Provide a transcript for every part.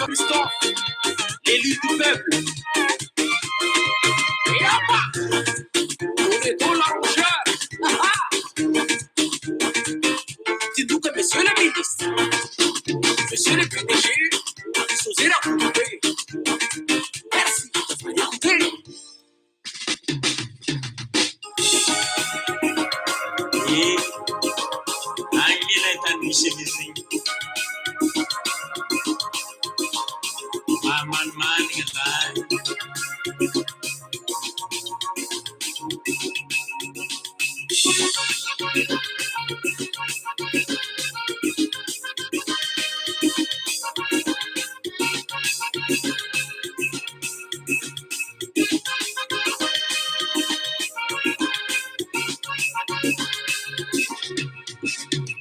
Christophe, l'élu du peuple. Et là-bas, on est dans la rougeur. Dis-nous que monsieur le ministre, monsieur le PDG, Sosé la coupée. Merci de venir écouter. Et Angela est à lui chez les man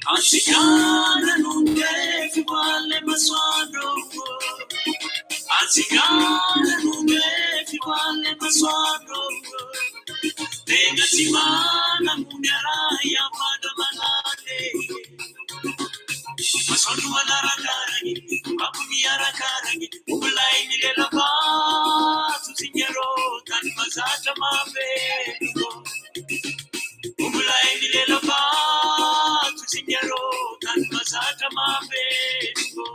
Ansigana non deve vale ma suono Ansigana non deve vale ma suono Tenga simana munaraya madamanale Masonu manarakaragi Makumiarakaragi Ubulai nilela batu signero Tan mazata mabelo Ubulai nilela batu signero Tan mazata mabelo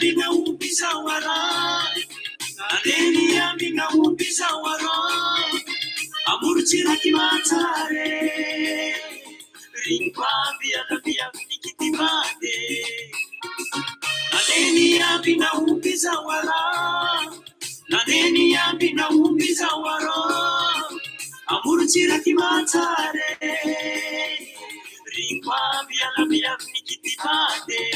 Mina ubiza wara Nadeni ya mina ubiza wara Amurchira kimatare Ringwabi ya nabia nikitibade Nadeni ya mina ubiza wara Nadeni ya mina ubiza wara Amurchira kimatare Ringwabi ya nabia nikitibade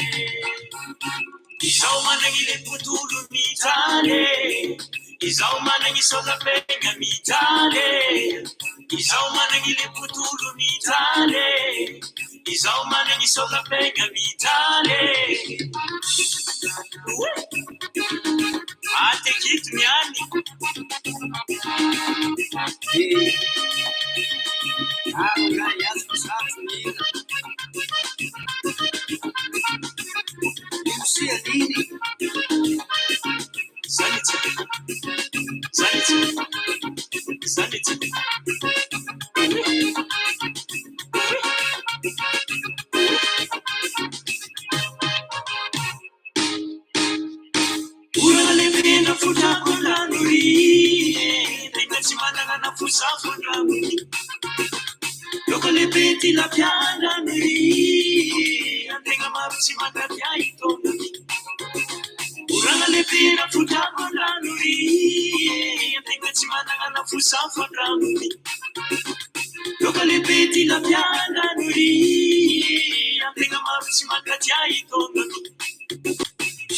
Isau managile putulu mitale Isau managi soga penga mitale Isau managile putulu mitale Isau managi soga penga mitale Ate kitu nyani Aka yasu satu nina Lucianini Sanity Urale bena futa kona nuri Tenga chimana na fusa kona nuri Loko le beti la piana nuri Tenga maruchi makatia ito nuri Urale le bena futa kona nuri Tenga chimana na fusa kona nuri Loko le beti la piana nuri Tenga maruchi makatia ito nuri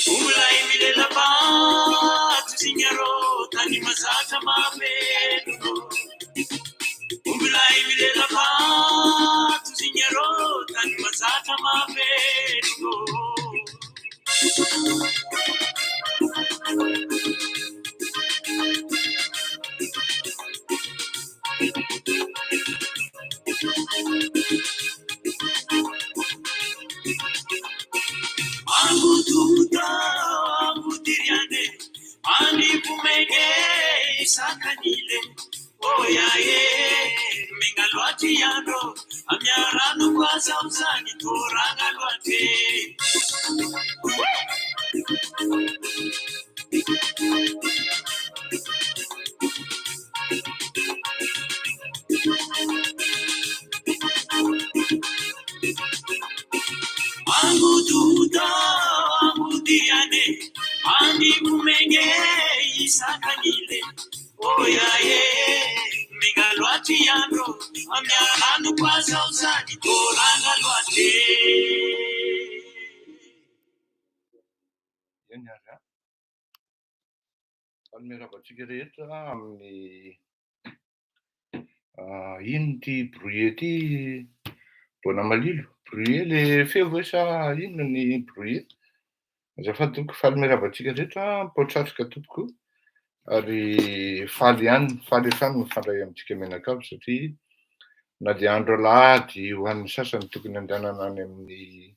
Umulai mile la batu signero Tani mazata mabelo Umulai mile la batu signero Tani mazata mabelo Angu tuta, angu tiriane, ani kumege isakanile. Oya ye, mengalwati yano, amyarano kwa samsani toranga lwate. Angu tuta, angu tiriane, ani kumege isakanile. Oya ye, mengalwati yano, amyarano kwa samsani toranga lwate. Yanyara. Almera bachigereta amni inti bruyeti bona malilo. Bruye le feo sa ino ni bruye. Azafady tompoko, faly miaravantsika rehetra, potratrika tompoko. Ary faly ihany mifandray amintsika mianakavy satria na dia andro alahady ho an'ny sasany tokony andehanana any amin'ny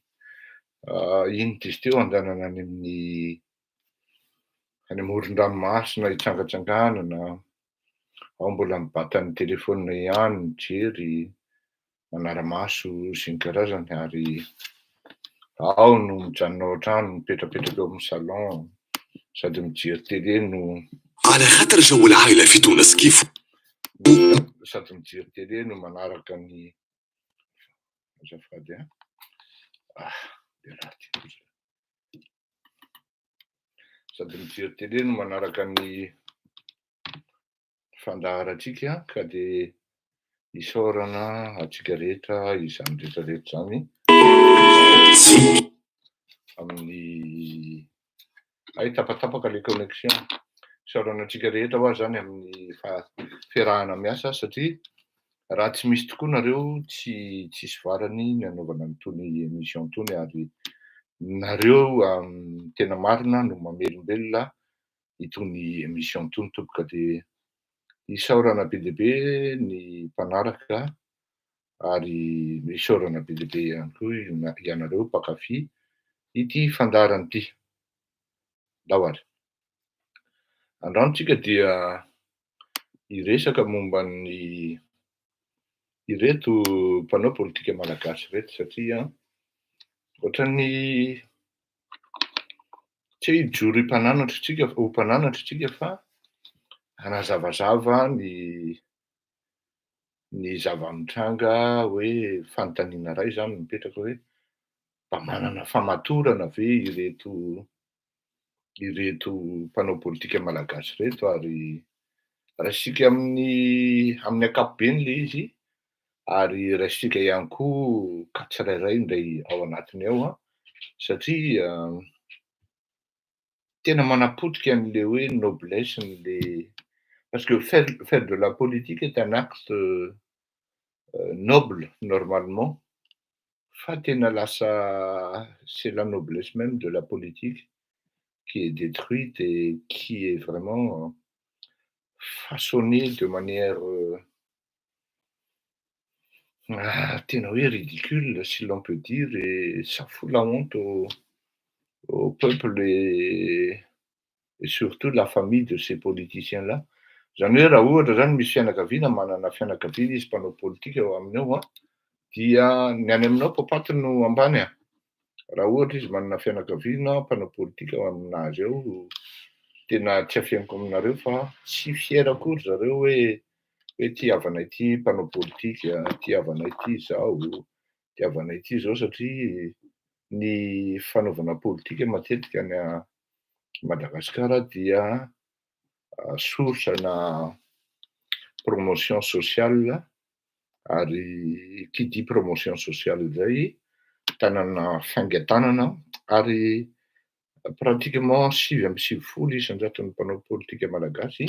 ino dizy teo, andehanana any amoron-dranomasina hitsangatsanganana, ao mbola mibata ny telefaonina ihany, mijery manara-maso sy ny karazany, ary ao no mijanona ao an-trano, mipetrapetraka eo amin'ny salon, sady mijery télé no على خاطر جو العائلة في تونس كيف sady mijery télé no manaraka ny azafady sady mijery télé no manaraka ny fandaharantsika, ka dia isaorana atsika rehetra izany rehetrarehetra zany amin'ny tapatapaka le connexion. Isaorana atsika rehetra hoa zany amin'ny fiarahana miasa, satria raha tsy misy tokoa nareo tsisy varany ny anaovana n'itony émission tony, ary nareo tena marina no mamelombelona itony émission tony tompoka. Dia isaorana be dia be ny mpanaraka, ary isaorana be dia be ihany koa ianareo mpankafy ity fandaharana ity. Dahoary androantsika dia hiresaka momba ny ireto mpanao politika malagasy reto, satria ohatran'ny tsy hoe hijory ho mpananatra tsika fa hanazavazava ny zava-mitranga hoe fanontaniana iray zany mipetraka, hoe mba manana famatorana ve ireto mpanao politika malagasy reto, ary raisitsika amin'ny ankapobeny le izy, ary raisitsika ihany koa ka tsirairay indray ao anatiny ao, satria tena manapotika an'le hoe noblesse parce que faire de la politique est un acte noble normalement, fa tena lasa c'est la noblesse même de la politique qui est détruite et qui est vraiment façonnée de manière tena hoe ridicule, si l'on peut dire, et ça fout la honte au peuple et surtout la famille de ces politiciens-là. Zany hoe raha ohatra zany misy fianakaviana manana fianakaviana izy mpanao politika eo aminy ao, dia ny any aminao papaty no ambany. Raha ohatra izy manana fianakaviana mpanao politika ao aminazy ao, tena tsy afianako aminareo fa tsy fier akory zareo hoe ty havanay ity mpanao politika, ty havanay ity zao, ty havanay ity zao, satria ny fanaovana politika matetika any Madagasikara dia source-na promotion sociale, ary qui dit promotion sociale zay tanàna faingan-tanana, ary pratiquement 8 isanjaton'ny mpanao politika malagasy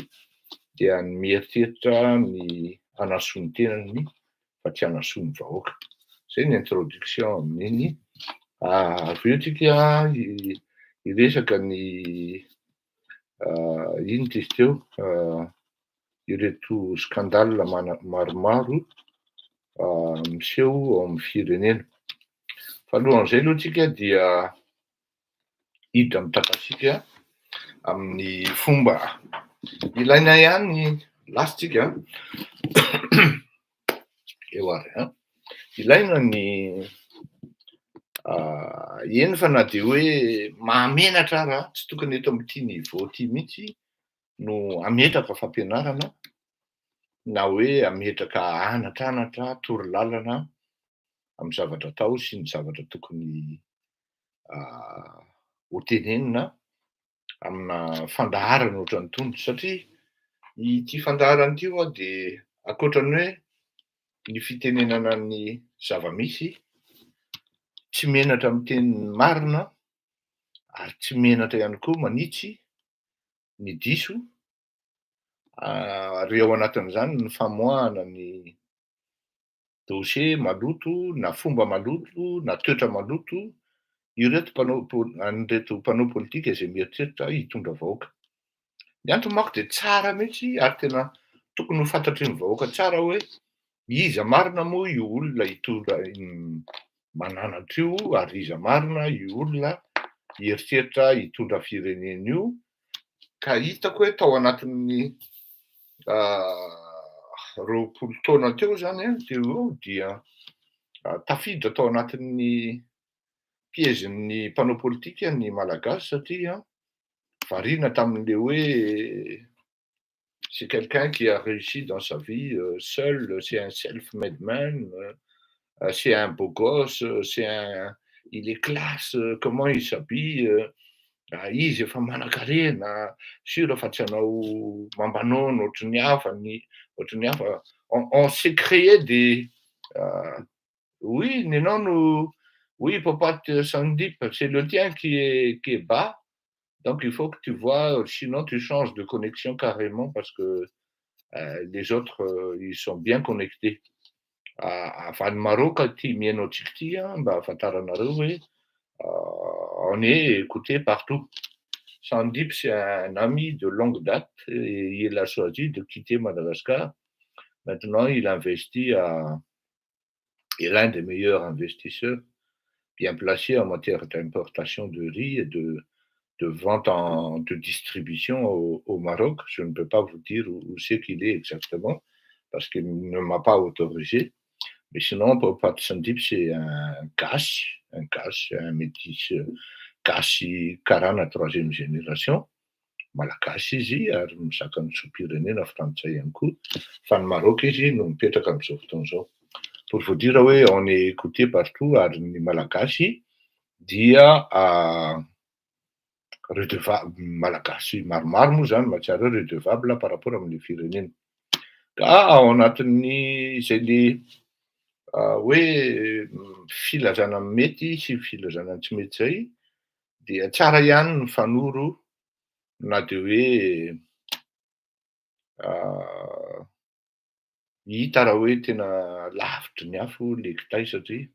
dia mieritreritra ny hanasoa ny tenany fa tsy hanasoa ny vahoaka. Zay ny introduction amin'iny. Avy eo tsika hiresaka ny ino izy teo, ireto scandale maromaro miseho ao amin'ny firenena. Fa alohan'izay aloha tsika dia hiditra mitakatsika amin'ny fomba ilaina ihany lasitsika eo ary ilaina ny eny fa na dia hoe mahamenatra ara, tsy tokony eto amin'ity niveau ty mihitsy no ametraka fampianarana, na hoe ametraka anatranatra torolalana amin'ny zavatra atao sy ny zavatra tokony ho tenenina amina fandaharana ohatran'ny tony. Satria ity fandaharana ity dia ankoatran'ny hoe ny fitenenana ny zava-misy, tsy menatra amin'ny teny marina, ary tsy menatra ihany koa manitsy ny diso, ary ao anatin'izany ny famoahana ny dossier maloto, na fomba maloto, na toetra maloto an'ireto mpanao politika izay mieritreritra hitondra vahoaka. Ny antony manko de tsara mihitsy ary tena tokony ho fantatry ny vahoaka tsara hoe iza marina moa io olona mananatra io ary iza marina io olona hieritreritra hitondra firenena io. Ka hitako hoe tao anatin'ny 20 taona teo zany teo dia tafiditra tao anatin'ny piègen'ny mpanao politika ny malagasy satria variana tamin'le hoe c'est quelqu'un qui a réussi dans sa vie seul, c'est un self-made man, c'est un beau gosse, il est classe, comment il s'habille, izy efa manan-karena, sura fa tsy hanao mambanono ohatry ny hafa. On s'est créé des oui, oui, il faut pas te Sandeep, c'est le tien qui est bas. Donc il faut que tu vois, sinon tu changes de connexion carrément parce que les autres, ils sont bien connectés. Avy Maroc aty mihaino antsika ity mba ahafantaranareo hoe on est écouté partout. Sandeep, c'est un ami de longue date et il a choisi de quitter Madagascar. Maintenant, il investit est l'un des meilleurs investisseurs bien placés en matière d'importation de riz et de vente de distribution au Maroc. Je ne peux pas vous dire où c'est qu'il est exactement parce qu'il ne m'a pas autorisé. Mais sinon, Papa Sandeep, c'est un cash, un métis Kashi Karana 3e génération. Malagasy izy ary misaka ny so-pirenena frantsay ihany koa. Fa ny Maroc izy no mipetraka amin'izao fotoana izao. Pour vous dire hoe on est écouté partout ary ny malagasy dia malagasy maromaro moa zany mahatsiaro redevable par rapport amin'le firenena. Ka ao anatin'ny izay le hoe filazana mety sy filazana tsy mety zay dia tsara ihany ny fanoro na de hoe hita raha hoe tena lavitry ny afo le kitay satria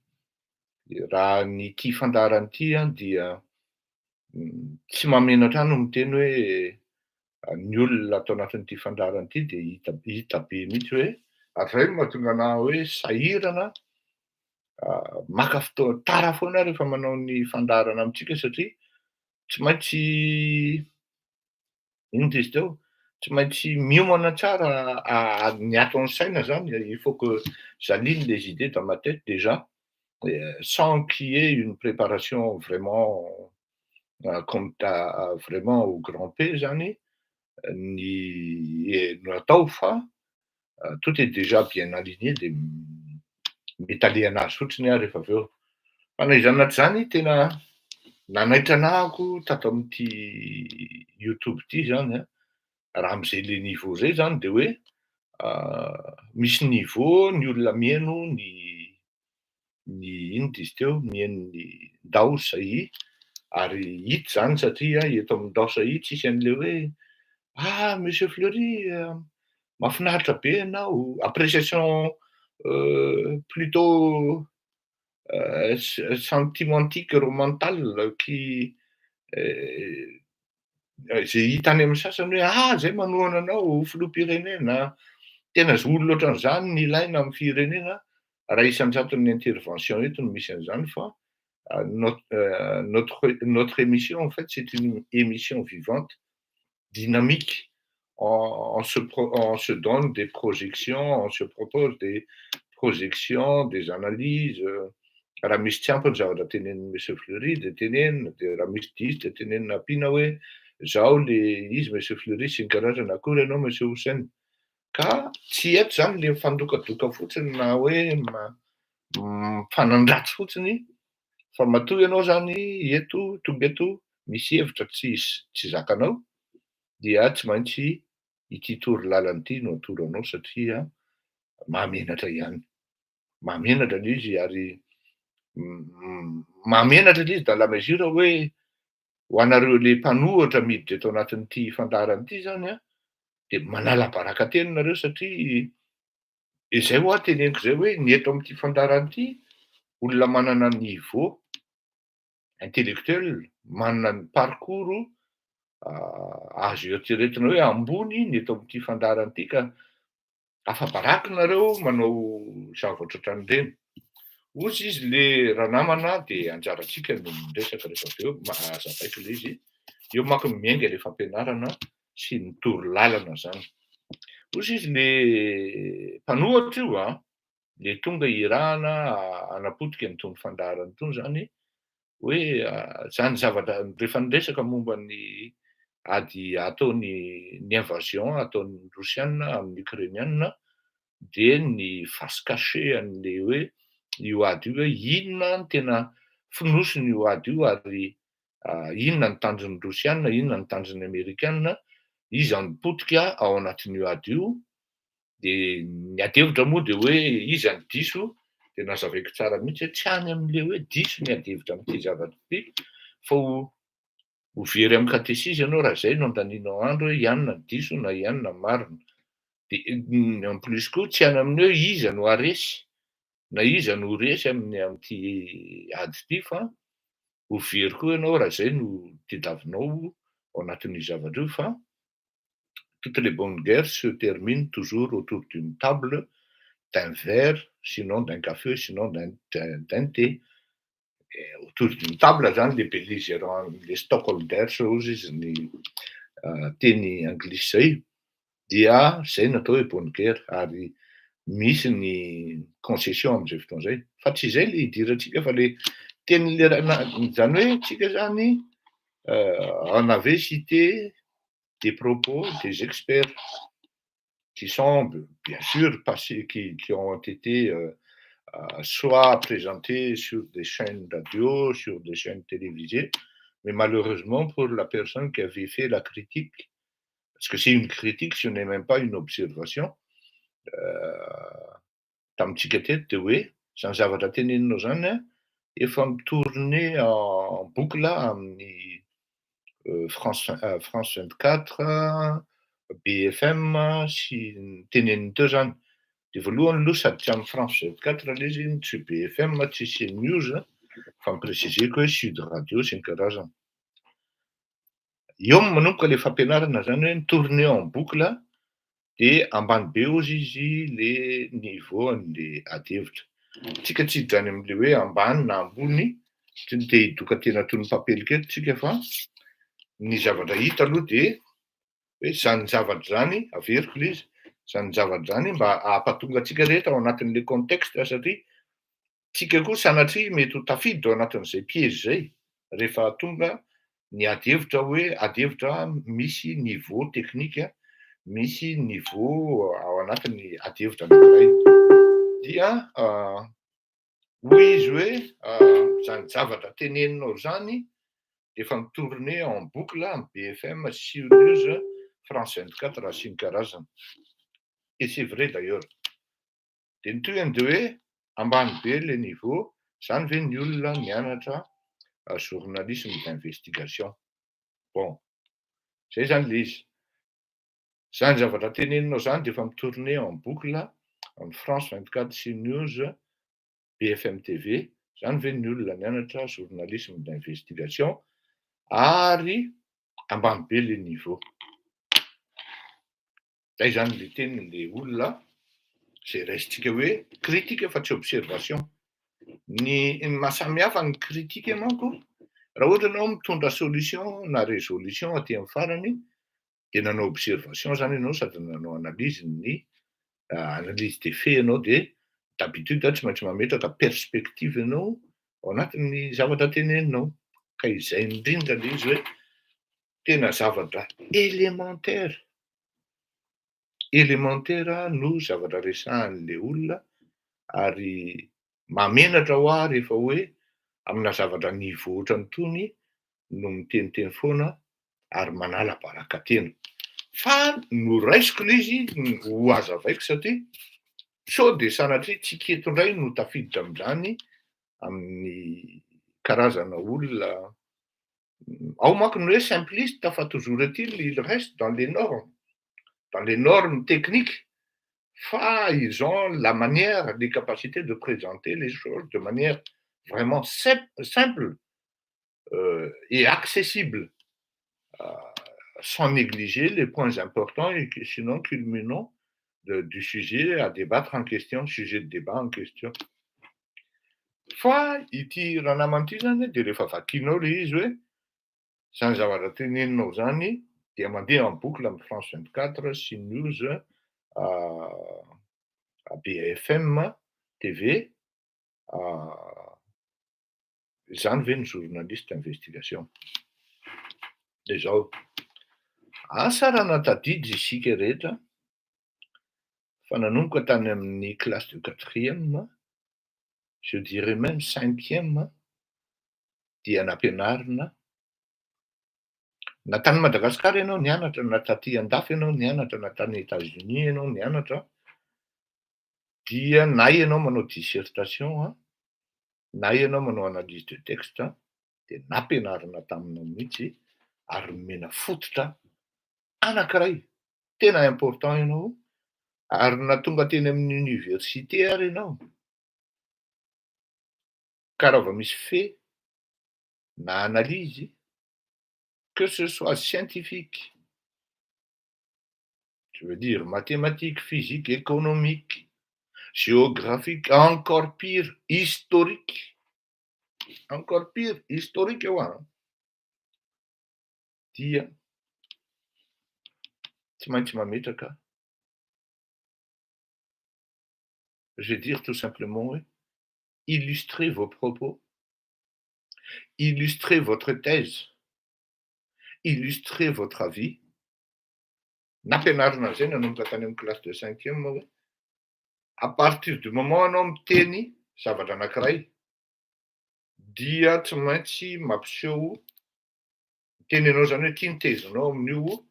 raha ny ity fandarana ity dia tsy mahamenatra no miteny hoe ny olona atao anatin'ity fandarana ity de hita be mihitsy hoe ary zay no mahatonga anahy hoe sahirana maka fotoana tara foana rehefa manao ny fandarana amintsika satria tsy maintsy inona izy teo, tsy maintsy miomana tsara ny ato amin'ny saina zany, il faut que j'aligne les idées dans ma tête déjà sans qu'il y ait une préparation vraiment comme vraiment au grand P zany no atao fa tout est déjà bien aligné de mety alehana azy fotsiny rehefa avy eo. Fa na iza na tsy zany tena nanaitra anahako tato amin'ity YouTube ity zany raha am'zay le niveau zay zany de hoe misy niveau ny olona mihaino ny ino dizy teo, mihaino ny Ndao Zaï ary hita zany satria eto amin'ny Ndao Zaï tsisy an'le hoe monsieur Fleury mahafinaritra be ianao, appréciation plutôt sentimentique, romantal qui zay hita any amin'ny sasany hoe zay manohana anao filoham-pirenena, tena olona ohatran'izany no ilaina amin'ny firenena. Raha isan-jaton'ny intervention eto no misy an'izany fa notre émission en fait c'est une émission vivante, dynamique. On se donne des projections, on se propose des projections, des analyses. Raha misy tsy ampy ny zavatra tenenin'i monsieur Fleury de tenenina, de raha misy diso de tenenina ampiana hoe zao le izy monsieur Fleury sy ny karazana akory ianao monsieur Hossein. Ka tsy eto zany le mifandokadoka fotsiny na hoe mifanandratsy fotsiny fa matoa ianao zany eto tonga eto misy hevitra tsy zakanao dia tsy maintsy ity toro-lalana ity no atoro anao satria mahamenatra ihany. Mahamenatra le izy ary mahamenatra le izy dans la mesure hoe ho anareo le mpanohatra miditra eto anatin'ity fandarana ity zany de manala baraka teny nareo satria izay ho teneniko zay hoe ny eto amin'ity fandarana ity olona manana niveau intellectuel manana ny parcours azo eritreretina hoe ambony ny eto amin'ity fandarana ity ka afa-baraky nareo manao zavatra ohatran'ireny. Ozy izy le raha namana dia anjarantsika no miresaka rehefa avy eo azavaiko le izy eo manko miainga ilay fampianarana sy ny torolalana zany. Ozy izy le mpanohatra io le tonga irahana hanapotika an'itony fandarana itony zany hoe zany zavatra rehefa niresaka momba ny ady ataony invasion ataon'ny rosiana amin'ny ukrainiana dia ny face cachée an'le hoe io ady io hoe inona no tena fonosiny io ady io ary inona ny tanjon'ny rosiana, inona ny tanjon'ny amerikana, iza no potika ao anatin'io ady io. Dia ny ady hevitra moa dia hoe iza ny diso dia nazavaiko tsara mihitsy hoe tsy any amin'le hoe diso ny ady hevitra amin'ity zavatra ity fa ho very amin'ny katesisy ianao raha izay no andaninao andro hoe ianona ny diso na ianona ny marina. Dia en plus koa tsy any amin'ny hoe iza no haresy na iza no resy amin'ity ady ity fa ho very koa ianao raha izay no tediavinao ao anatin'io zavatra io fa toutes les bonnes guerres se terminent toujours autour d'une table, d'un verre, sinon d'un café, sinon d'un thé. Autour d'une table zany le belligérant le stockholders ozy izy ny teny anglisy zay dia zay no atao hoe bonne guerre ary misy ny concession amin'izay fotoana izay fa tsy izay le hidirantsika fa le tenin'le zany hoe tsika zany on avait cité des propos des experts qui sont bien sûr passés, qui ont été soit présentés sur des chaînes radio, sur des chaînes télévisées, mais malheureusement pour la personne qui avait fait la critique, parce que c'est une critique, ce n'est même pas une observation, tamintsika teto dia hoe zany zavatra teneninao zany efa mitourné en boucle amin'ny France 24, BFM sy ny tenenin'ny teo zany. Dia voalohany aloha sady tsy amin'ny France 24 le izy, tsy BFM, tsy CNews fa mi-préciseko hoe Sud Radio sy ny karazany. Eo manomboka le fampianarana zany hoe mitourné en boucle dia ambany be ozy izy le niveau an'le ady hevitra. Tsika tsy hidany amin'le hoe ambany na ambony, tsy dia hidoka tena toy ny papelika eto tsika fa ny zavatra hita aloha dia hoe zany zavatra zany averiko le izy, zany zavatra zany mba hampatonga antsika rehetra ao anatin'le contexte satria tsika koa sanatria mety ho tafiditra ao anatin'izay piège zay rehefa tonga ny ady hevitra hoe ady hevitra misy niveau teknika, misy niveau ao anatin'ny ady hevitra anankiray. Dia hoy izy hoe zany zavatra teneninao zany dia efa mitourné en boucle amin'ny BFM, CNews, France 24 sy ny karazany. Et c'est vrai d'ailleurs. Dia ny tohiny dia hoe ambany be le niveau, zany ve ny olona mianatra journalisme d'investigation. Bon, zay zany le izy. Zany zavatra teneninao zany dia efa mitourné en boucle amin'ny France 24, CNews, BFM TV, zany ve ny olona mianatra journalisme d'investigation ary ambany be le niveau. Zay zany le tenin'le olona zay raisitsika hoe kritika fa tsy observation. Ny mahasamihafa ny kritika manko raha ohatra ianao mitondra solution na résolution aty amin'ny farany dia nanao observation zany ianao sady nanao analyse ny analyse des faits ianao dia d'habitude tsy maintsy mametraka perspective ianao ao anatin'ny zavatra teneninao. Ka izay indrindra le izy hoe tena zavatra élémentaire no zavatra resahan'le olona ary mamenatra ho aho rehefa hoe amina zavatra niveau ohatran'itony no miteniteny foana ary manala baraka tena. Fa no raisiko le izy ho hazavaiko satria sao dia sanatria tsika eto indray no tafiditra amin'izany amin'ny karazana olona ao manko ny hoe simpliste fa toujours est-il, il reste dans les normes techniques, fa ils ont la manière, les capacités de présenter les choses de manière vraiment simple et accessible, sans négliger les points importants et sinon culminant du sujet à débattre en question, sujet de débat en question. Fa ity raha naman'ity zany dia rehefa vakianao le izy hoe zany zavatra teneninao zany dia mandeha en boucle amin'ny France 24 sy News, BFM TV, zany ve ny journaliste investigation. Dia zao, asa raha natadidy isika rehetra fa nanomboka tany amin'ny classe de 4e, je dirais même 5e, dia nampianarina. Na tany Madagasikara ianao nianatra, na taty andafy ianao nianatra, na tany États-Unis ianao nianatra, dia na ianao manao dissertation, na ianao manao analyse de texte, dia nampianarina taminao mihitsy ary nomena fototra anankiray tena important ianao, ary na tonga teny amin'ny université ary ianao, ka raha vao misy fait na analyse, que ce soit scientifique, je veux dire mathématique, physique, économique, géographique, encore pire, historique eo dia tsy maintsy mametraka, je vais dire tout simplement, illustrez vos propos, illustrez votre thèse, illustrez votre avis. Nampianarina zay nanomboka tany amin'ny classe de 5e hoe à partir du moment anao miteny zavatra anankiray dia tsy maintsy mampiseho teninao zany hoe tia ny tezinao amin'io.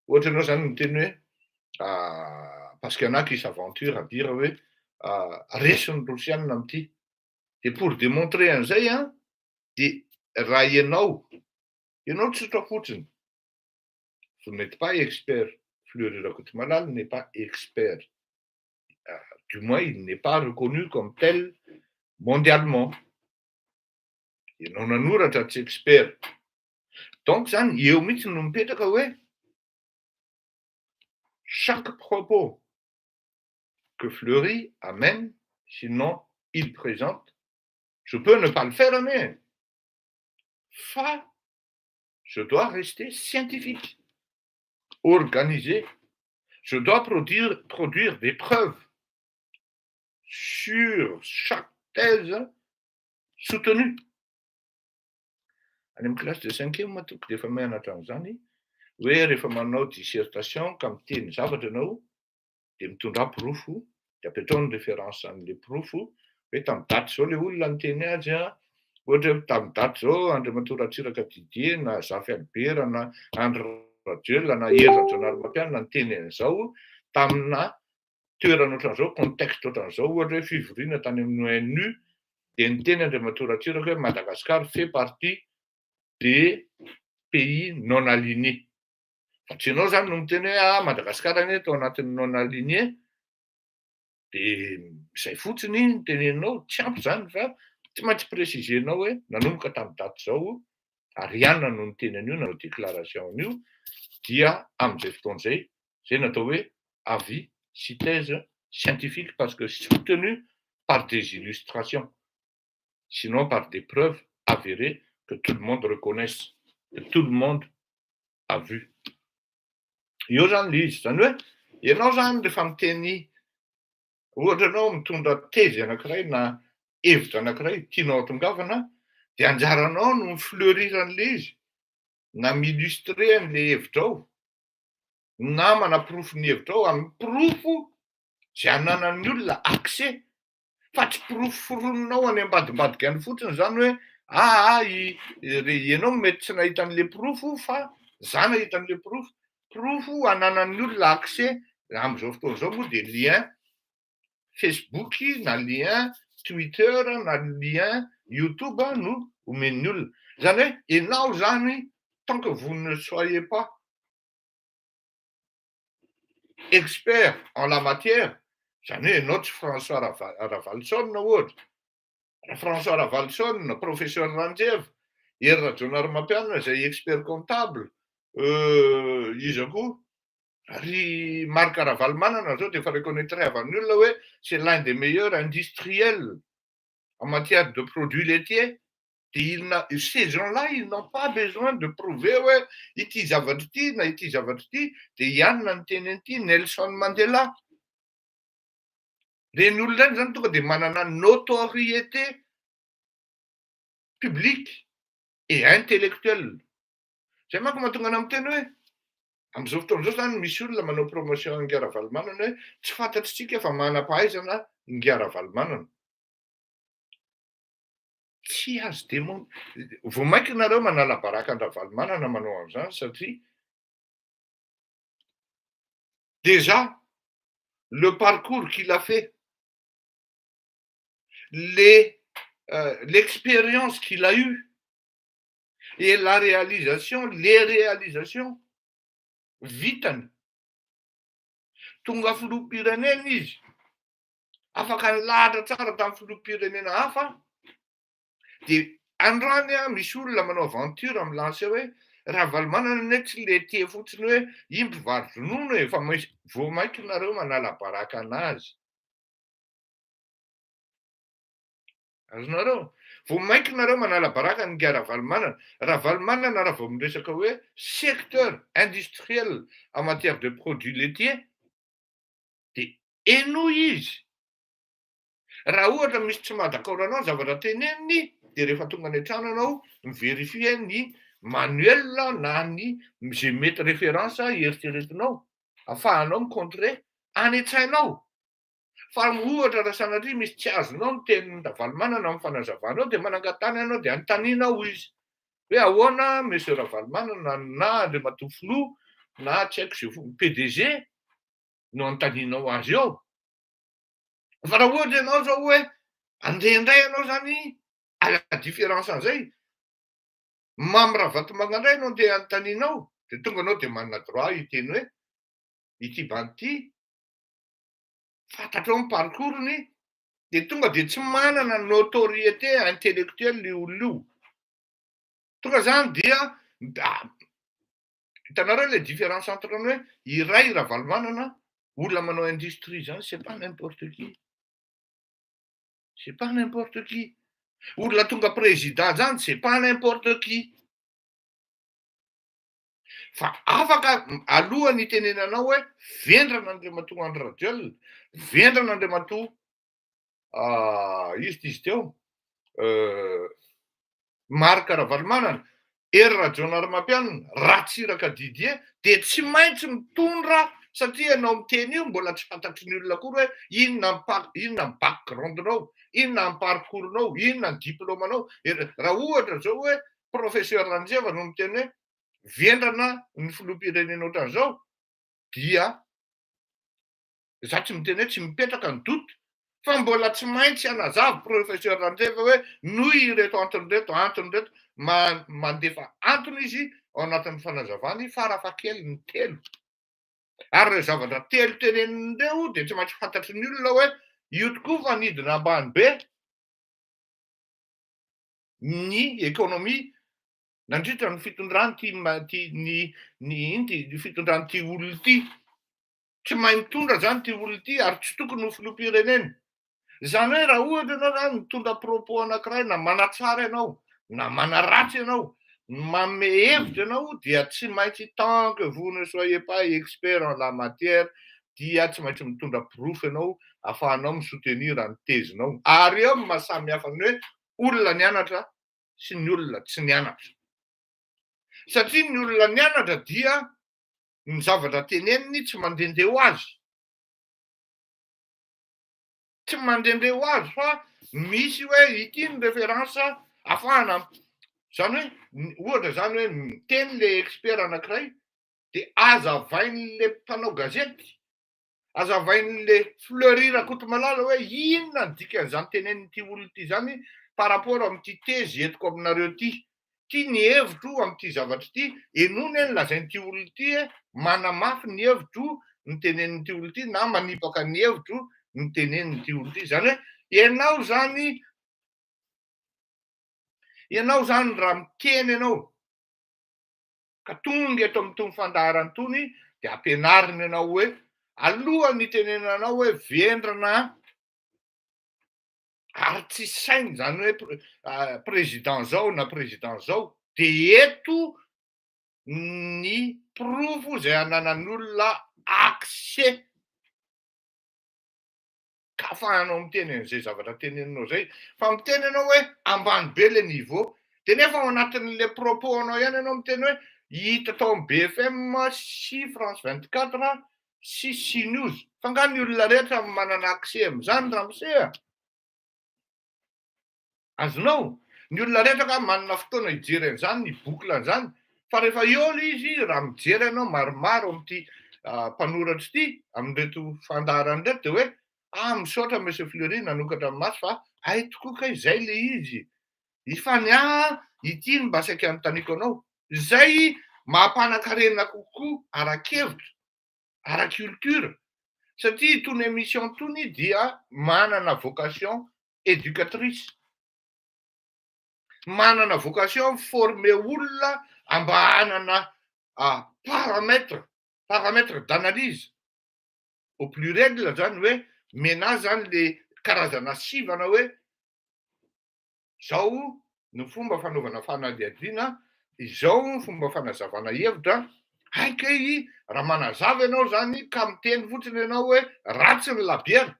Ohatra ianao zany miteny hoe parce qu'il y en a qui s'aventurent à dire hoe resy ny rosianina am'ty. Et pour démontrer an'izay dia raha ianao tsotra fotsiny, vous n'êtes pas expert, Fleury Rakotomalala n'est pas expert, du moins il n'est pas reconnu comme tel mondialement. Ianao nanoratra tsy expert. Donc zany eo mihitsy no mipetraka hoe chaque propos que Fleury amène, sinon il présente, je peux ne pas le faire, mais je dois rester scientifique, organisé. Je dois produire des preuves sur chaque thèse soutenue. Any amin'ny classe de 5e matoko dia efa mianatra an'izany hoe rehefa manao dissertation ka miteny zavatra ianao dia mitondra porofo, dia ampiatrao ny référence an'ilay porofo hoe tamin'ny daty zao ilay olona niteny azy, ohatra hoe tamin'ny daty zao Andriamatoa Ratsiraka Didier na Zafy Albert na Andry Rajoelina na Hery Rajaonarimampianina niteny an'izao tamina toerana ohatran'izao, contexte ohatran'izao, ohatra hoe fivoriana tany amin'ny ONU, dia niteny Andriamatoa Ratsiraka hoe Madagascar fait partie des pays non alignés. Fa tsy ianao zany no miteny hoe Madagascar anie tao anatin'ny non aligné, dia izay fotsiny no teneninao, tsy ampy zany fa tsy maintsy précisenao hoe nanomboka tamin'ny daty zao ary ianona no niteny an'io, nanao déclaration an'io, dia amin'izay fotoan'izay, zay natao hoe avis sy thèse scientifique parce que soutenu par des illustrations, sinon par des preuves avérées que tout le monde reconnaisse, que tout le monde a vu. Io zany le izy, zany hoe ianao zany rehefa miteny, ohatra ianao mitondra tezy anankiray na hevitra anankiray tianao hatongavana, dia anjaranao no mifleurir an'le izy, na m'illustrer an'le hevitra ao, na manaporofo ny hevitra ao amin'ny porofo zay ananan'ny olona accès, fa tsy porofo foroninao any ambadimbadika any fotsiny zany hoe ianao mety tsy nahita an'le porofo fa za nahita an'le porofo ananan'ny olona accès amin'izao fotoan'izao moa dia lien Facebook na lien Twitter na lien YouTube no omen'ny olona. Zany hoe ianao zany tant que vous ne soyez pas expert en la matière, zany hoe ianao tsy François Ravaloson ohatra, François Ravaloson, professeur Randjeva, Ery Rajaonarimampianina izay expert comptable. Izy koa ry Marc Ravalomanana zao dia efa reconnaître avy amin'ny olona hoe c'est l'un des meilleurs industriels en matière de produits laitiers. Ces gens-là, ils n'ont pas besoin de prouver ouais, ity zavatra ity na ity zavatra ity dia ianona ny teny an'ity Nelson Mandela. Reny olona reny zany tonga dia manana notoriété publique et intellectuelle. Zay manko mahatonga ana amin'ny teny hoe amin'izao fotoana izao zany misy olona manao promotion Ngia Ravalomanana hoe tsy fantatritsika fa manam-pahaizana Ngia Ravalomanana. Tsy azo démon. Vao mainka nareo manala baraka ny Ravalomanana manao an'izany satria déjà le parcours qu'il a fait, l'expérience qu'il a eue et les réalisations vitany. Tonga filoham-pirenena izy. Afaka nilahatra tsara tamin'ny filoham-pirenena hafa. Dia androany misy olona manao aventure amin'ny lancé hoe Ravalomanana ne tsy le tia fotsiny hoe iny mpivarotra ronono e, fa vao mainka nareo manala baraka anazy. Azonareo? Vao mainka nareo manala baraka ny Ngia Ravalomanana. Ravalomanana raha vao miresaka hoe secteur industriel en matière de produits laitiers dia eno izy. Raha ohatra misy tsy mahadakoro anao zavatra teneniny dia rehefa tonga any an-trano anao mivérifie ny manuel na ny izay mety référence eritreretinao ahafahanao micontré any an-tsainao. Fa ohatra raha sanatria misy tsy azonao ny tenin'ny Ravalomanana amin'ny fanazavanao dia manangatany anao dia anontanianao izy hoe ahoana monsieur Ravalomanana na Andriamatoa Filoha na tsy haiko izay PDG no anontanianao azy eo. Fa raha ohatra ianao zao hoe andeha indray ianao zany à la différence an'izay mamirahavatomagnana indray ianao andeha anontanianao dia tonga anao dia manana droit hiteny hoe ity banty fantatrao ny parcours-ny dia tonga dia tsy manana notoriété intellectuelle io olona io. Tonga zany dia hitanareo le différence entre ny hoe iray Ravalomanana olona manao industrie zany c'est pas n'importe qui. C'est pas n'importe qui. Olona tonga président zany c'est pas n'importe qui. Fa afaka alohany itenenanao hoe vendrana Andriamatoa Andry Rajoelina, vendrana Andriamatoa izy teo Marc Ravalomanana, Ery Rajaonarimampianina, Ratsiraka Didier dia tsy maintsy mitondra satria ianao miteny io mbola tsy fantatry ny olona akory hoe inona ny background-nao, inona ny parcours-nao, inona ny diplômanao. Raha ohatra zao hoe professeur Ranjeva no miteny hoe vendrana ny filoham-pirenena ohatran'izao dia za tsy miteny hoe tsy mipetraka ny doute fa mbola tsy maintsy hanazava professeur Ranjeva hoe noho ireto antony reto mandefa antony izy ao anatin'ny fanazavany farafahakeliny ny telo. Ary ireo zavatra telo tenenindreo dia tsy maintsy fantatry ny olona hoe io tokoa fa nidina ambany be ny ekonomia nandritra ny fitondrany ny fitondrany ty olona ity. Tsy mahay mitondra zany ty olona ity ary tsy tokony ho filoham-pirenena. Zany hoe raha ohatra ianao zany mitondra propos anankiray na manatsara ianao na manaratsy ianao, manome hevitra ianao dia tsy maintsy tant que vous ne soyez pas expert en la matière dia tsy maintsy mitondra proof ianao ahafahanao misoutenir ny tezinao. Ary eo mahasamy hafa ny hoe olona nianatra sy ny olona tsy nianatra. Satria ny olona nianatra dia ny zavatra teneniny tsy mandendeha ho azy. Tsy mandendeha ho azy fa misy hoe ity ny référence ahafahana. Zany hoe ohatra zany hoe miteny le expert anankiray dia azavain'le mpanao gazety, azavain'le Fleury Rakotomalala hoe inona ny dikan'izany tenenin'ity olona ity zany par rapport amin'ity tezy entiko aminareo ity. Ty ny hevitro amin'ity zavatra ity, enony ny lazain'ity olona ity manamafy ny hevitro ny tenenin'ity olona ity na manipaka ny hevitro ny tenenin'ity olona ity. Zany hoe ianao zany Ianao zany raha miteny ianao ka tonga eto amin'itony fandaharana itony dia ampianarina ianao hoe alohan'ny itenenanao hoe vendrana ary tsy sainy zany hoe président zao na président zao dia eto ny profo zay ananan'olona accès ka afahanao miteny an'izay zavatra teneninao zay. Fa miteny ianao hoe ambany be le niveau dia nefa ao anatin'le propos anao ihany ianao miteny hoe hita tao amin'ny BFM sy France 24 sy CNews. Fa nga ny olona rehetra manana accès amin'izany ramose. Azonao, ny olona rehetra ka manana fotoana hijery an'izany, ny boucle an'izany. Fa rehefa eo izy raha mijery ianao maromaro amin'ity mpanoratra ity amin'ireto fandaharana ireto dia hoe misaotra monsieur Fleury nanokatra ny maso fa ay tokoa ka izay le izy. Ifany ity no mba saika anontaniako anao. Izay mampanankarena kokoa arak'hevitra, ara-culture. Satria itony émission itony dia manana vocation éducatrice. Manana vocation former olona mba hanana paramètre d'analyse. Au pluriel zany hoe mena zany le karazana sivana hoe izao ny fomba fanaovana fanadihadiana, izao ny fomba fanazavana hevitra. Haikay raha manazava ianao zany ka miteny fotsiny ianao hoe ratsy ny labiera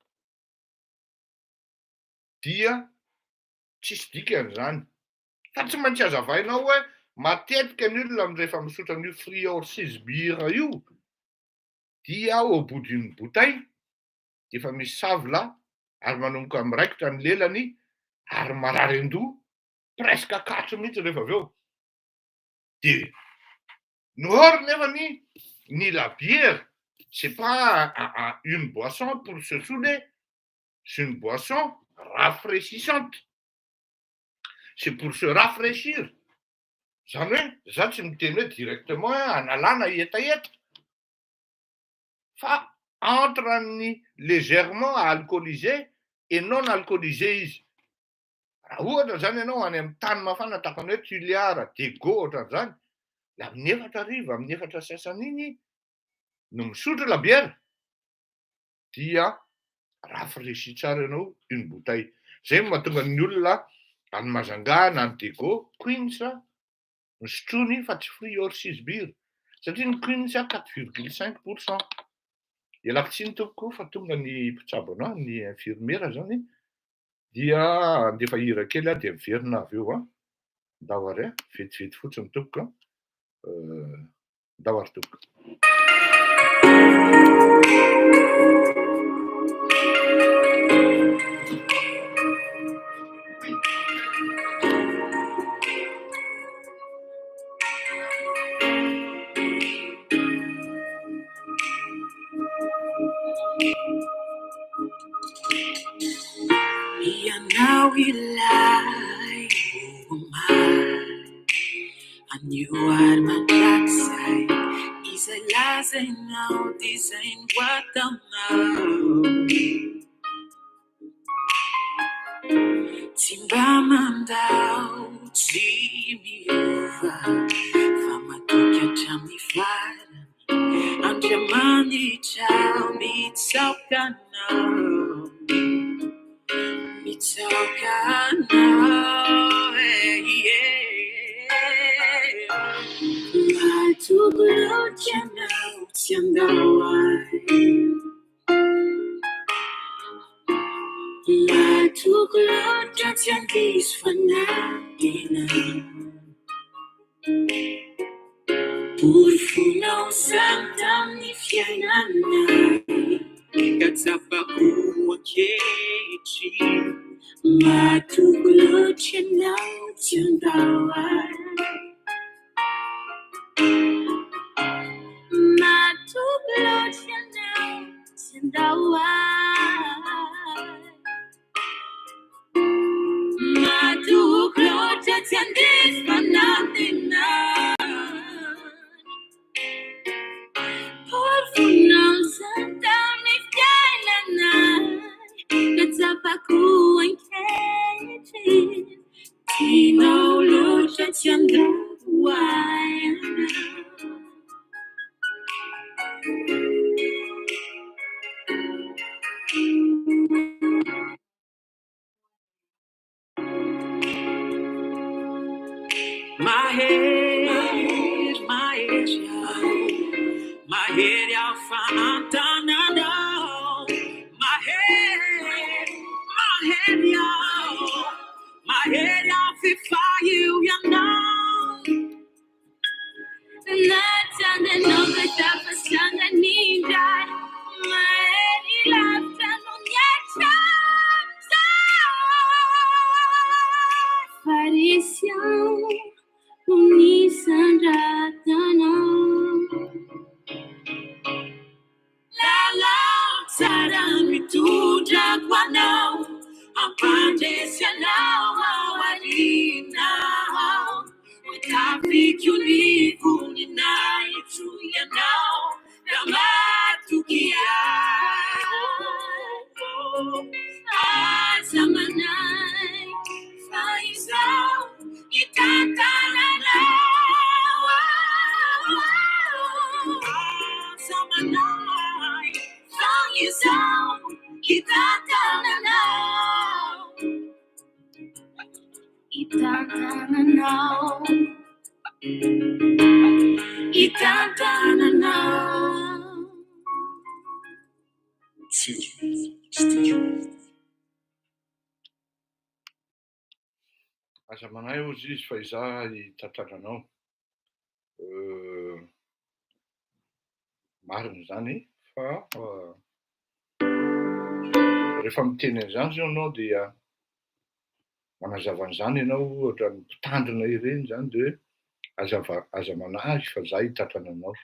dia tsisy dikan'izany. Fa tsy maintsy hazavainao hoe matetika ny olona rehefa misotra an'io fruit hors bière io dia au bout d'une bouteille efa misy savla ary manomboka miraikitra ny lelany ary marary an-doha presque 4 mihitsy rehefa avy eo. Dia nohor nefa ny la bière c'est pas une boisson pour se saouler, c'est une boisson rafraîchissante. C'est pour se rafraîchir. Zany hoe za tsy miteny hoe directement analana hetaheta. Fa entre ny légèrement alcoolisé et non alcoolisé izy. Raha ohatra zany ianao any amin'ny tany mafana tahaka ny hoe Tuiliara, Dego ohatran'izany, la amin'ny 4 hariva, amin'ny 4 sasany iny no misotro la bière dia rafraîchit tsara ianao une bouteille. Zay mahatonga ny olona any Mazanga na ny Dego, Queens ny sotrony fa tsy fruit hors bière. Satria ny Queens 4,5%. Ialako tsiny tompoko fa tonga ny mpitsabo anao, ny infirmiera zany dia andefa hira kely dia miverina avy eo ndao ary vetivety fotsiny tompoko ndao ary tompoko. Now we lie, oh my. I knew I'd my backside. Is a lies and now this ain't what I'm now. Timba mandao, see me over. Fama took tell me fine. And your money tell me it's okay now. It's okay now, yeah. I took a channel, I took a chance and this for nothing. Purfuna Santa Nifiana, Katsapaku, Kechi. I took a chance and I took a chance and I took a chance and this for nothing. Purfuna Santa Nifiana, Katsapaku and Kechi. You know, ulimwenguni naye juu ya nao kama Azamanai, Faisal, Itatanana. Azamanai, Faisal, Itatanana. Itatanana. Itatanana. Studio. Aza manay ozy izy fa izaho hitantrananao. Marina zany fa rehefa miteny an'izany zao anao dia manazava an'izany ianao ohatra ny mpitandrina ireny zany de aza manahy fa izaho hitantrananao.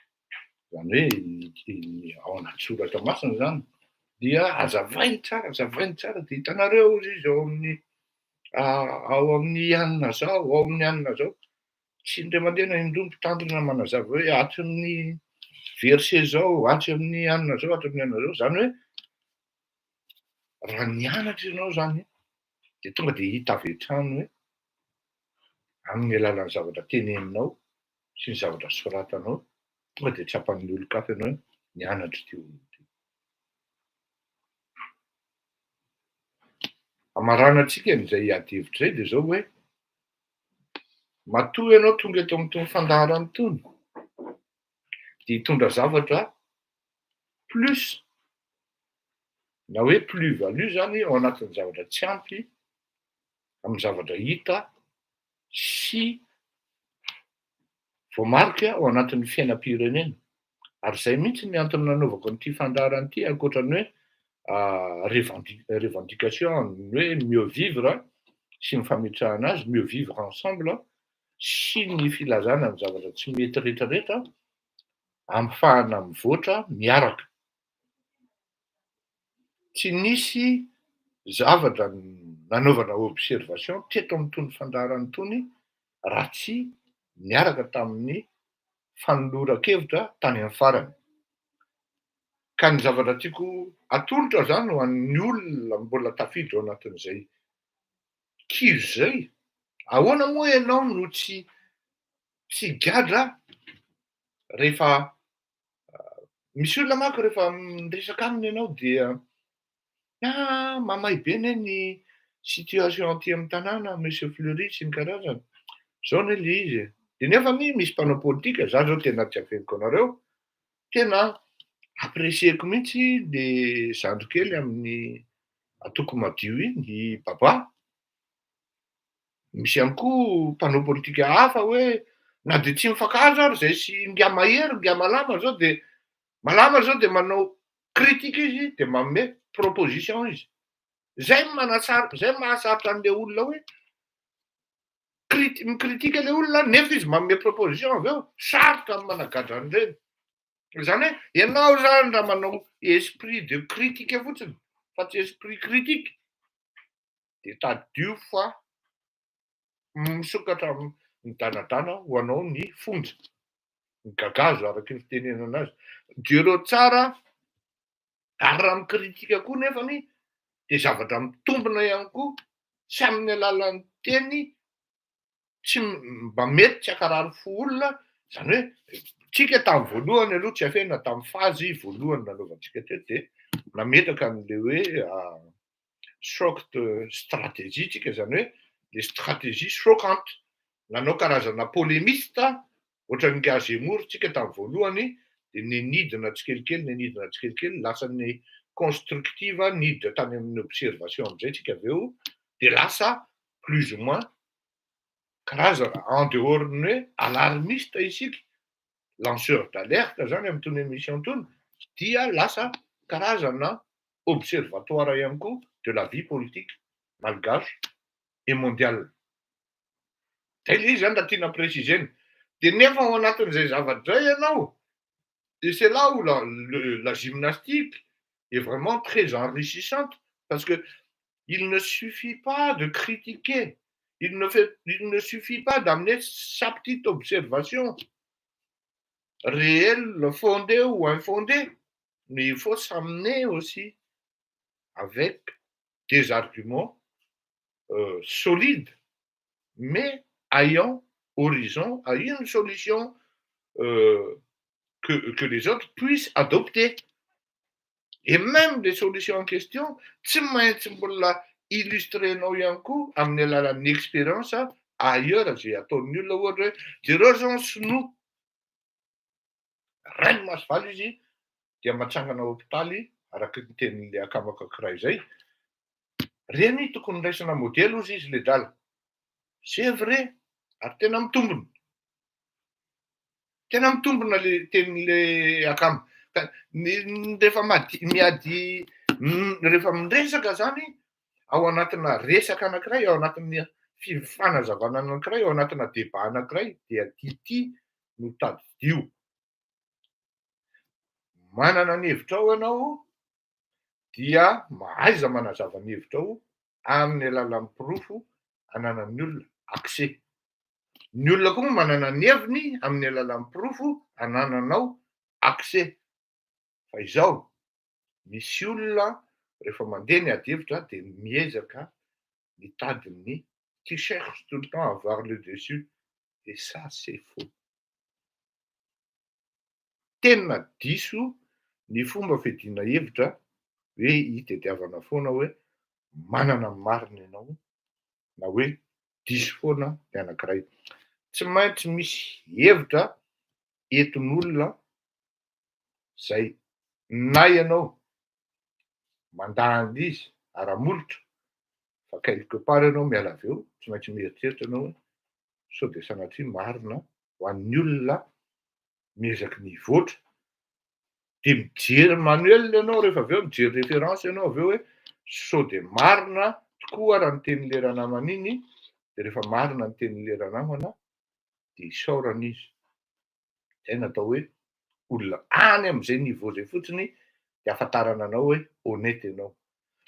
Zany hoe ao anaty soratra masina zany dia azavainy tsara de hitanareo ozy izy ao amin'ny anina zao, ao amin'ny anina zao. Tsy indray mandeha na indroa mpitandrina manazava hoe atrin'ny verset zao, atry amin'ny anina zao, atry amin'ny anina zao. Zany hoe raha nianatra ianao zany de tonga de hita avy hatrany hoe amin'ny alalan'ny zavatra teneninao sy ny zavatra soratanao tonga de tsapan'ny olon-kafa ianao hoe nianatra teo. Amarana antsika n'izay ady hevitra zay de zao hoe matoa ianao tonga eto amin'itony fandaharana itony de hitondra zavatra plus na hoe plus-value zany ao anatin'ny zavatra tsy ampy amin'ny zavatra hita sy voamarika ao anatin'ny fiainam-pirenena. Ary zay mihitsy ny antony nanaovako an'ity fandaharana ity ankoatran'ny hoe revendication ny hoe mieux vivre sy ny fametrahana azy, mieux vivre ensemble sy ny filazana ny zavatra tsy mety rehetrarehetra ahafahana mivoatra miaraka. Tsy nisy zavatra nanaovana observation teto amin'itony fandaharana itony raha tsy niaraka tamin'ny fanoloran-kevitra tany amin'ny farany. Ka ny zavatra tiako atolotra zany ho an'ny olona mbola tafiditra ao anatin'izay kizy zay, ahoana moa ianao no tsy gadra rehefa misy olona manko rehefa miresaka aminy ianao dia mamay be anie ny situation aty amin'ny tanàna, monsieur Fleury sy ny karazany. Zao anie le izy. De nefa misy mpanao politika, za zao tena tsy afeniko anareo, tena apprécieko mihitsy le zandry kely amin'ny atoko madio iny, i Baba. Misy ihany koa mpanao politika hafa hoe na de tsy mifankahazo ary zay sy ngia mahery, ngia malama zao de malama zao de manao critique izy de manome proposition izy. Zay mahasaritra an'le olona hoe mikritika le olona nefa izy manome proposition avy eo, sarotra amin'ny managadra an'ireny. Zany hoe ianao zany raha manao esprit de critique fotsiny fa tsy esprit critique de tadio fa misokatra midanadana ho anao ny fonja, ny gagazo araky ny fitenenana azy. Jereo tsara ary raha mikritika koa nefany de zavatra mitombina ihany koa sy amin'ny alalan'ny teny tsy mba mety tsy hankarary fo olona. Zany hoe tsika tamin'ny voalohany aloha tsy afena tamin'ny fazy voalohany nanaovantsika teo de nametaka an'le hoe choc de stratégie tsika, zany hoe les stratégies choquantes. Nanao karazana polémiste ohatran'ny Nga Zemmour tsika tamin'ny voalohany de nenidina tsikelikely lasa ny constructive niditra tany amin'ny observation am'izay tsika avy eo de lasa plus ou moins karazana en dehors ny hoe alarmiste isika, lanceur d'alerte zany amin'itony émission tony, dia lasa karazana observatoire ihany koa de la vie politique malgache et mondiale. Zay le izy zany raha tiana précisena. De nefa ao anatin'izay zavatra zay ianao et c'est là où la gymnastique est vraiment très enrichissante parce que il ne suffit pas de critiquer, il ne suffit pas d'amener sa petite observation réelle, fondée ou infondée, mais il faut s'amener aussi avec des arguments solides, mais ayant horizon à une solution que les autres puissent adopter. Et même des solutions en question, tsy maintsy mbola illustrenao ihany koa amin'ny alalan'ny expérience ailleurs zay ataon'ny olona ohatra hoe jereo zao sinoa rainy masovaly izy dia matsangana hôpitaly araka ny tenin'le akamako ankiray zay reny tokony raisina modely ozy izy le drala c'est vrai ary tena mitombona le tenin'le akamo rehefa miady rehefa miresaka zany ao anatina resaka anankiray ao anatin'ny fanazavana anankiray ao anatina débat anankiray dia ty no tadidio manana ny hevitrao ianao dia mahaiza manazava ny hevitrao amin'ny alalan'ny pirofo ananan'ny olona accès ny olona koa manana ny heviny amin'ny alalan'ny pirofo anananao accès fa izao misy olona rehefa mandeha ny ady hevitra dia miezaka mitady ny qui cherche tout le temps à avoir le dessus et ça c'est faux tena diso ny fomba fiadiana hevitra hoe hitadiavana foana hoe manana ny marina ianao na hoe diso foana ny anankiray tsy maintsy misy hevitra entin'olona zay na ianao mandahany izy ara-molotra fa quelque part ianao miala avy eo tsy maintsy mieritreritra ianao hoe sao de sanatria marina ho an'ny olona miezaky ny hivoatra de mijery manuel ianao rehefa avy eo mijery référence ianao avy eo hoe sao de marina tokoa raha ny tenin'le ranamana iny de rehefa marina ny tenin'le ranamana de isaorana izy zay natao hoe olona any am'zay niveau zay fotsiny de ahafantarana anao hoe honnête ianao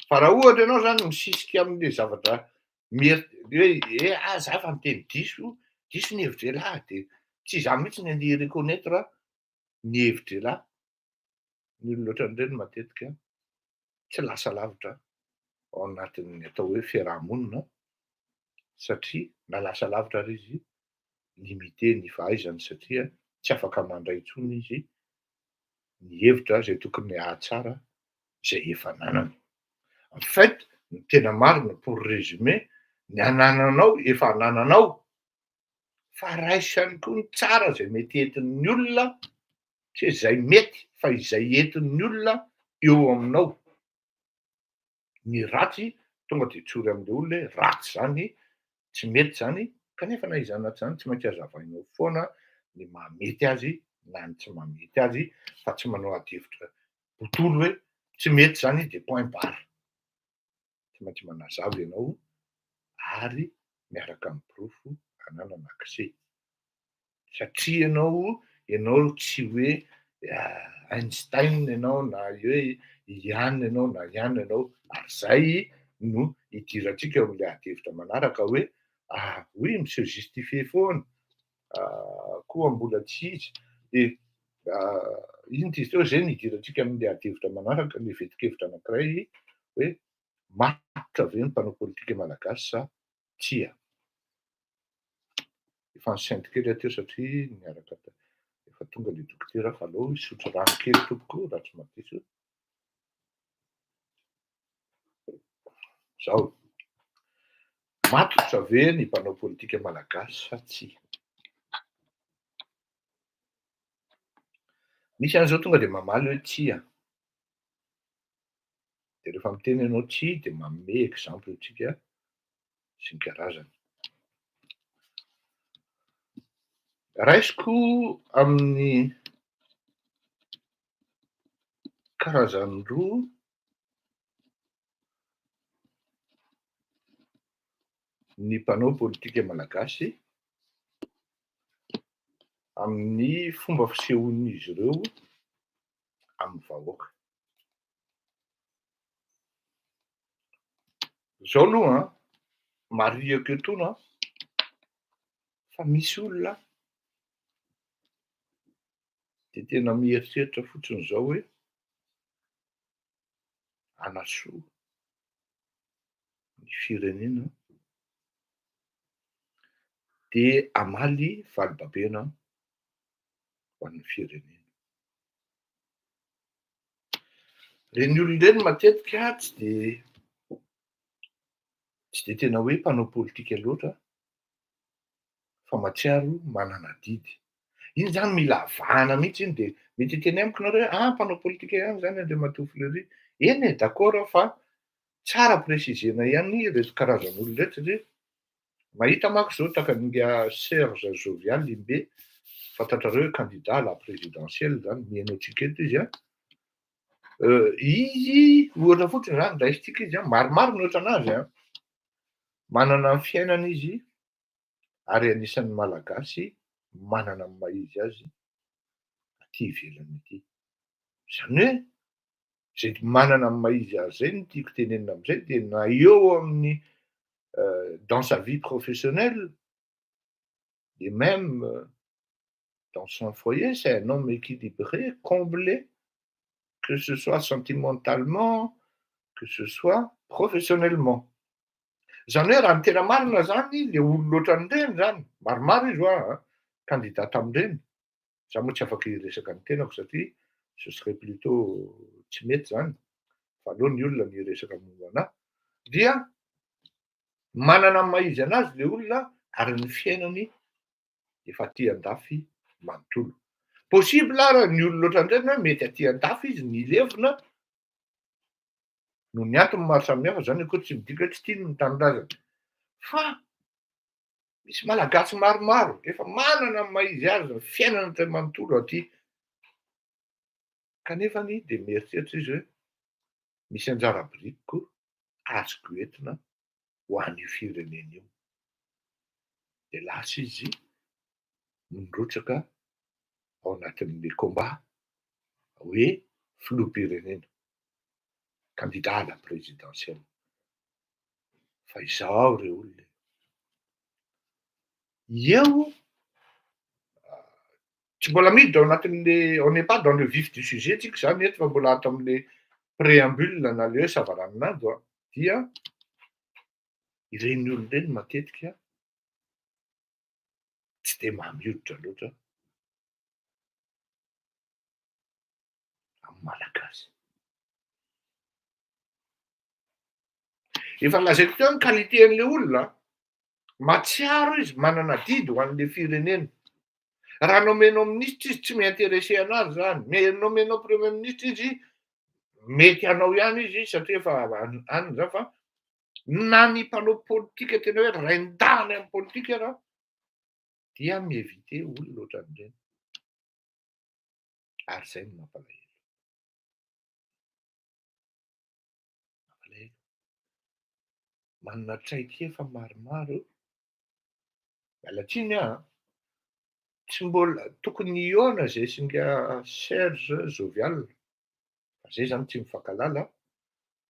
fa raha ohatra ianao zany misisika amin'le zavatra hoe za efa miteny diso ny hevitry de tsy za mihitsy ny andeha reconnaître ny hevitry ny olona ohatran'ireny matetika tsy lasa lavitra ao anatin'ny atao hoe fiarahamonina satria na lasa lavitra ary izy limité ny fahaizany satria tsy afaka mandray intsony izy ny hevitra zay tokony hahatsara zay efa nanany en fait ny tena marina pour résumer ny anananao efa anananao fa raisany koa ny tsara zay mety entin'ny olona tsy hoe zay mety fa izay entin'ny olona eo aminao ny ratsy tonga de tsory am'le olona hoe ratsy zany tsy mety zany kanefa na iza na tsy zany tsy maintsy hazavainao foana ny mahamety azy na ny tsy mahamety azy fa tsy manao ady hevitra botolo hoe tsy mety zany de point barre tsy maintsy manazava ianao ary miaraka amin'ny pirofo ananana accès satria ianao tsy hoe Einstein ianao na hoe Yann ianao na Yann ianao ary zay no idirantsika eo am'le ady hevitra manaraka hoe oui monsieur justifié foana koa mbola tsy izy de ino ty izy teo zay no idirantsika amin'le ady hevitra manaraka le vetikevitra anankiray hoe matotra ve ny mpanao politika malagasy sa tsia efa nisainty kely aho teo satria niaraka efa tonga le dokotera fa aleo hisotro rano kely tompoko raha tsy madiso zao matotra ve ny mpanao politika malagasy sa tsia misy an'izao tonga de mamaly hoe tsia de rehefa miteny ianao tsia de manome exemple tsika sy ny karazany raisiko amin'ny karazany roa ny mpanao politika malagasy amin'ny fomba fisehoan'izy ireo amin'ny vahoaka zao aloha mariako etoana fa misy olona de tena mieritreritra fotsiny zao hoe hanasoa ny firenena de hamaly valibabena ho an'ny firenena. Reny olona reny matetika tsy de tena hoe mpanao politika loatra fa matsiaro manana didy. Iny zany mila avahana mihitsy iny de mety hiteny amiko nareo hoe mpanao politika ihany zany Andriamatoa Fleury. Eny e d'accord aho fa tsara précisena ihany ireto karazan'olona reto satria mahita manko zao takan'inga Serge Jovial Limbé, fantatrareo hoe candidat à la présidentielle zany mihaino antsika eto izy a. Izy ohatra fotsiny zany raisitsika izy a, maromaro ny ohatra anazy a, manana ny fiainana izy ary anisan'ny malagasy manana ny maha-izy azy aty ivelany ity. Zany hoe zay manana ny maha-izy azy zay no tiako tenenina am'zay de na eo amin'ny dans sa vie professionnelle et même dans son foyer, c'est un homme équilibré, comblé, que ce soit sentimentalement, que ce soit professionnellement. Zany hoe raha ny tena marina zany le olona ohatran'ireny zany, maromaro izy hoa candidat am'ireny. Za moa tsy afaka hiresaka ny tenako satria ce serait plutôt tsy mety zany, fa aleo ny olona no hiresaka momba anahy. Dia manana ny maha-izy anazy le olona ary ny fiainany efa aty andafy manontolo. Possible ary ny olona ohatran'ireny hoe mety aty andafy izy ny hilevina noho ny antony maro samihafa zany akory tsy midika hoe tsy tiany ny tanindrazana. Fa misy malagasy maromaro efa manana ny maha-izy azy ny fiainana hatray manontolo aty kanefany de mieritreritra izy hoe misy anjara biriky koa azoko entina ho an'io firenena io. De lasa izy mindrotsaka ao anatin'le combat hoe filoham-pirenena, candidat à la présidentielle. Fa izao re olona eo tsy mbola miditra ao anatin'le, on n'est pas dans le vif du sujet tsika zany eto fa mbola ato am'le préambule na le hoe savaranan'ando dia ireny olona ireny matetika tsy de maha-mihoditra loatra amin'ny malagasy. Efa lazaiko teo ny qualité-n'le olona, matsiaro izy, manana didy ho an'le firenena. Raha nomenao ministra izy tsy mi-intéressé anazy zany, nomenao premier ministre izy mety anao ihany izy satria efa any zao fa na ny mpanao politika tena hoe rain-dahany amin'ny politika ara dia mievite olona ohatran'ireny. Ary zay no mampalahelo. Mampalahelo. Manana traikefa maromaro, miala tsiny tsy mbola tokony hiaona zay singa Serge Jovial, zay zany tsy mifankalala,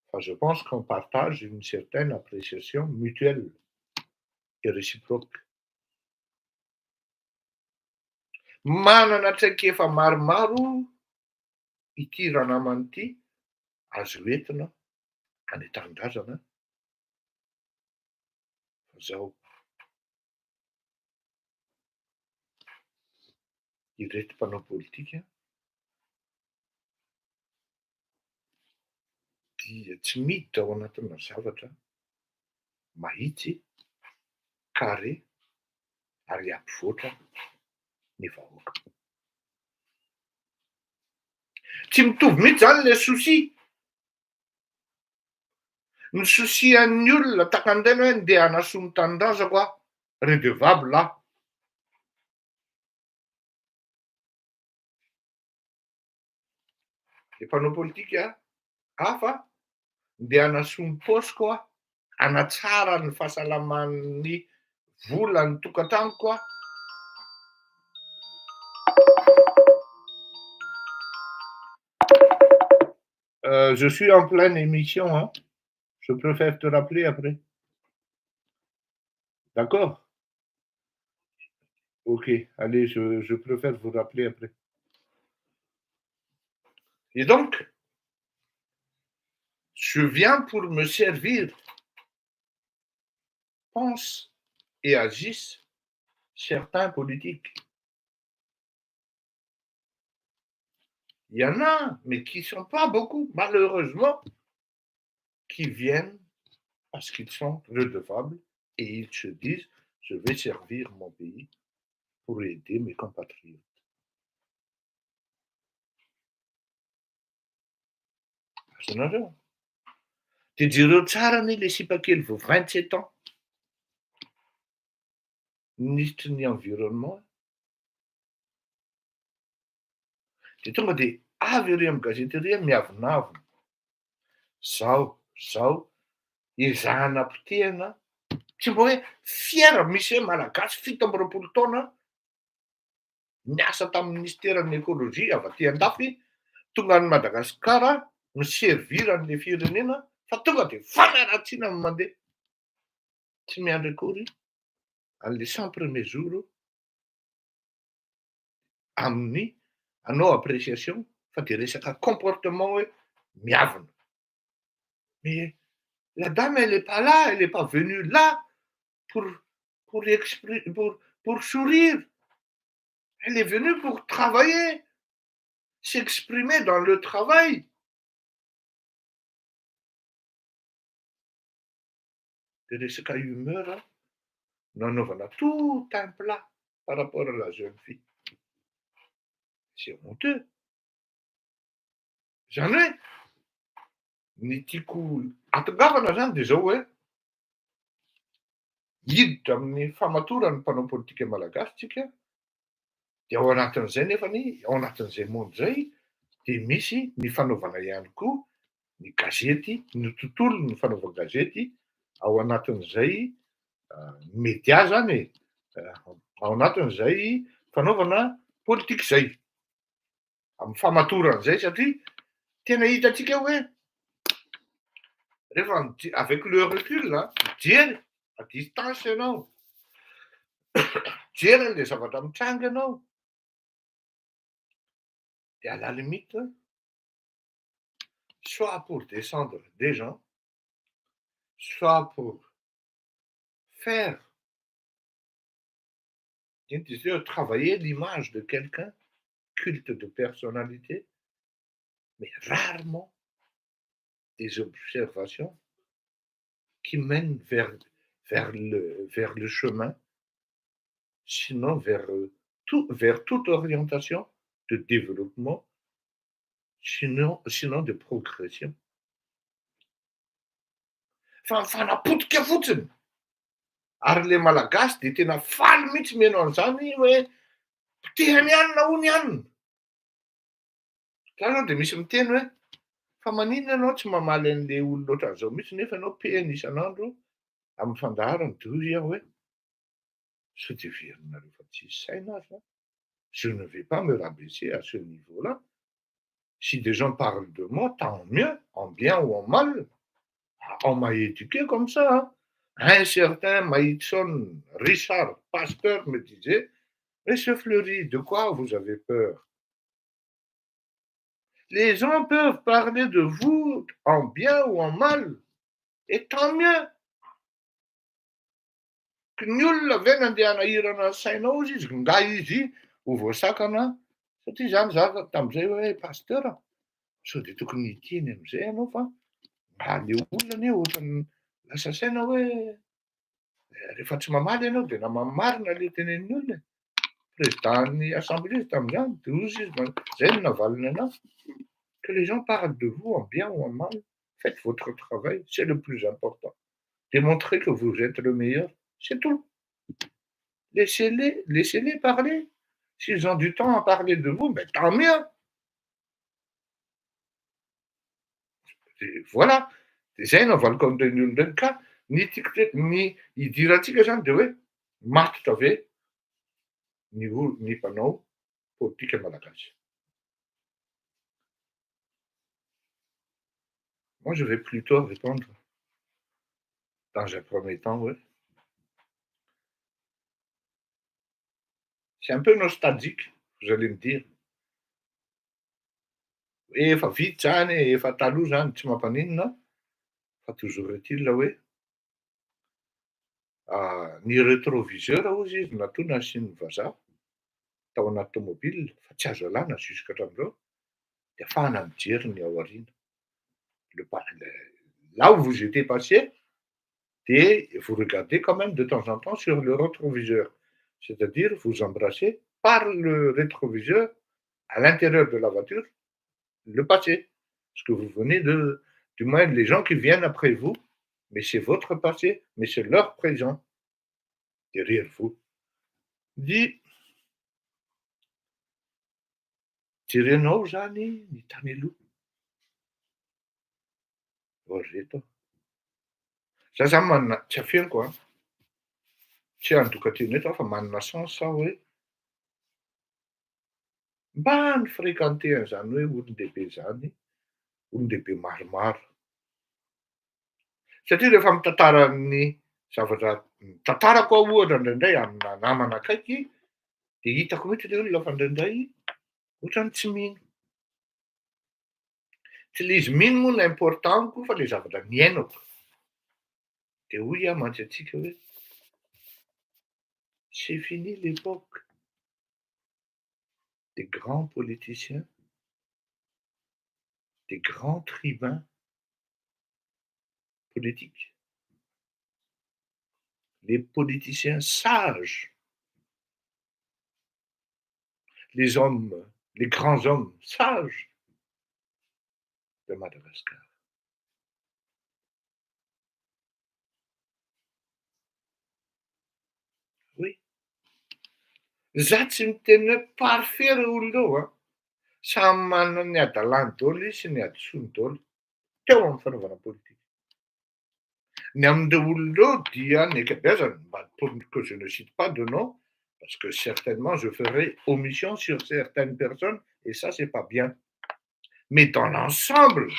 fa je pense qu'on partage une certaine appréciation mutuelle et réciproque. Manana traikefa maromaro ity ranamany ity azo entina any an-tanindrazana zao ireto mpanao politika dia tsy miditra ao anatina zavatra mahitsy, carré ary ampivoatra ny vahoaka. Tsy mitovy mihitsy zany le souci. Ny souci an'ny olona takan'ireny hoe ndeha hanasoa ny tanindrazako aho, redevable aho. Le mpanao politika hafa ndeha hanasoa ny paosiko aho, hanatsara ny fahasalaman'ny vola ny tokantranoko aho. Je suis en pleine émission, je préfère te rappeler après. D'accord? Ok, allez, je préfère vous rappeler après. Et donc, je viens pour me servir, pensent et agissent certains politiques. Il y en a, mais qui ne sont pas beaucoup, malheureusement, qui viennent parce qu'ils sont redevables et ils se disent, je vais servir mon pays pour aider mes compatriotes. Raisonnable. Ty jereo tsara anie le sipakely vao 27 ans, ministre ny environnement, de tonga de avy ery amin'ny gazety ery miavonavona. Zao ezahana potehana, tsy mba hoe fiera misy hoe malagasy 7 taona niasa tamin'ny ministeran'ny ekôlôjia avy aty andafy, tonga any Madagasikara miservira an'le firenena fa tonga de fanaratsiana ny mandeha. Tsy miandry akory an'le 100 premier jour amin'ny hanao appréciation fa de resaka comportement hoe miavona. Mais la dame, elle n'est pas là, elle n'est pas venue là pour, pour sourire. Elle est venue pour travailler, s'exprimer dans le travail. De resaka humeur, nanaovana tout un plat par rapport à la jeune fille. C'est honteux. Zany hoe ny tiako atongavana zany de zao hoe hiditra amin'ny famatoran'ny mpanao politika malagasy tsika, de ao anatin'izay nefany, ao anatin'izay monde zay, de misy ny fanaovana ihany koa ny gazety, ny tontolon'ny fanaovana gazety ao anatin'izay média zany e, ao anatin'izay fanaovana politika zay, amin'ny famatoran'izay satria tena hitantsika hoe rehefa avec le recul mijery à distance ianao, mijery an'le zavatra mitranga ianao, de à la limite, soit pour descendre des gens, soit pour faire travailler l'image de quelqu'un, culte de personnalité, mais rarement des observations qui mènent vers le chemin, sinon vers toute orientation de développement, sinon de progression. Fa fanapotika fotsiny. Ary le malagasy de tena faly mihitsy meno an'izany hoe potehany ihany na hono ihany. Za zao de misy miteny hoe fa maninona ianao tsy mamaly an'le olona ohatran'izao mihitsy nefa ianao pehiny isan'andro amin'ny fandaharany de hoy aho hoe sao de heverinareo fa tsisy saina aza. Je ne vais pas me rabaisser à ce niveau-là. Si des gens parlent de moi, tant mieux, en bien ou en mal. On m'a éduqué comme ça. Hein. Un certain Maïtson Richard Pasteur me disait, Monsieur Fleury, de quoi vous avez peur? Les gens peuvent parler de vous en bien ou en mal, et tant mieux. Ny olona ve nandeha hanahirana ny sainao izy nga izy ho voasakana, satria zany za tamin'izay hoe pasteur sao de tokony hiteny am'izay ianao fa mba le olona anie ohatrany lasa saina hoe rehefa tsy mamaly ianao de nama marina le tenenin'ny olona e. Présidents'ny assemblée izy tamin'izany de ozy izy zay no navaliny anahy. Que les gens parlent de vous en bien ou en mal, faites votre travail, c'est le plus important. Démontrez que vous êtes le meilleur, c'est tout. Laissez-les parler. S'ils ont du temps à parler de vous, ben tant mieux. Et voilà. Zay no avaliko amin'ireny olona ireny ka ny idirantsika zany de hoe matotra ve ny mpanao politika malagasy. Moi, je vais plutôt répondre dans un premier temps, ouais. C'est un peu nostalgique, vous allez me dire. Efa vita zany e, efa taloha zany tsy mampanino fa toujours est-il hoe ny rétroviseur hozy izy natoa nasian'ny vazaha tao anaty tômôbila fa tsy azo alàna jusqu'à hatramin'izao, de ahafahana mijery ny ao aoriana. Là où vous étiez passé, et vous regardez quand même de temps en temps sur le rétroviseur. C'est-à-dire, vous embrassez par le rétroviseur, à l'intérieur de la voiture, le passé. Parce que vous venez de, du moins les gens qui viennent après vous, mais c'est votre passé, mais c'est leur présent derrière vous. Dit, tirenao zany ny tany aloha. Reto. Za zany manana, tsy afeniko a, tsy handoka teny eto aho fa manana sens aho hoe mba nifréquenter an'zany hoe olon-dehibe zany, olon-dehibe maromaro. Satria rehefa mitantara ny zavatra tantarako aho ohatra indraindray amina namana akaiky, de hitako mihitsy le olona fa indraindray ohatrany tsy mino. Tsy le izy mino moa l'important amiko fa le zavatra niainako. De hoy aho mantsy antsika hoe c'est fini l'époque des grands politiciens, des grands tribuns politiques. Les politiciens sages, les hommes, les grands hommes sages de Madagascar. Oui. Za tsy miteny hoe parfait reo olona reo a, samy manana ny adalany daholo izy sy ny adisoany daholo teo amin'ny fanaovana politika. Ny amin'ireo olona ireo dia ny ankabeazany pour que je ne cite pas de nom, parce que certainement je ferai omission sur certaines personnes et ça c'est pas bien. Mais dans l'ensemble,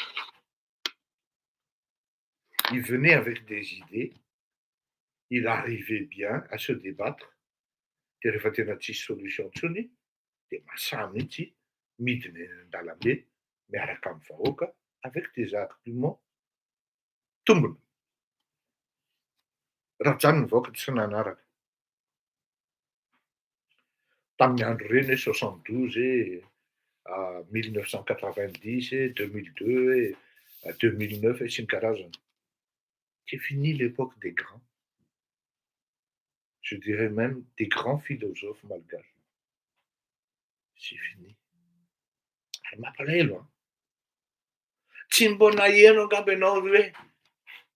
il venait avec des idées, il arrivait bien à se débattre, de rehefa tena tsisy solution intsony de masahy mihitsy midina eny an-dalambe miaraka amin'ny vahoaka avec des arguments tombony. Raha zany ny vahoaka tsy nanaraka. Tamin'ny andro reny hoe 72 1990 2002 2009 sy ny karazany. C'est fini l'époque des grands. Je dirais même des grands philosophes malgaches. C'est fini. Ary mampalahelo a. Tsy mbô naheno angamba ianao hoe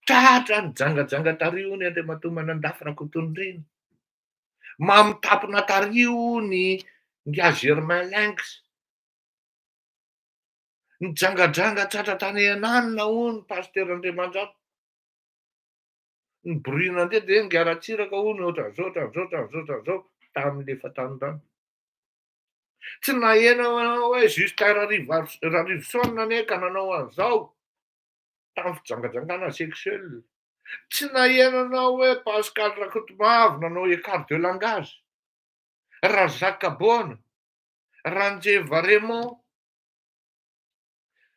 tratra nijangajanga tariho ny Andriamatoa Manandafy Rakotondrina, mamitampona tariho ny Nga Germain Lynx, nijangadrang tratra tany Ananina hono pasteur Andriamandrato, niboroina nandeha de Ngaratsiraka hono ohatran'izao ohatran'izao ohatran'izao ohatran'izao tamin'efa tanontany. Tsy naheno anao hoe Justin Rarivosaona anie ka nanao an'izao tamin'ny fijangajangana sexuel. Tsy naheno anao hoe Pascal Rakotomanga nanao écart de langage, Razak Kabona, Ranjeva Raymond.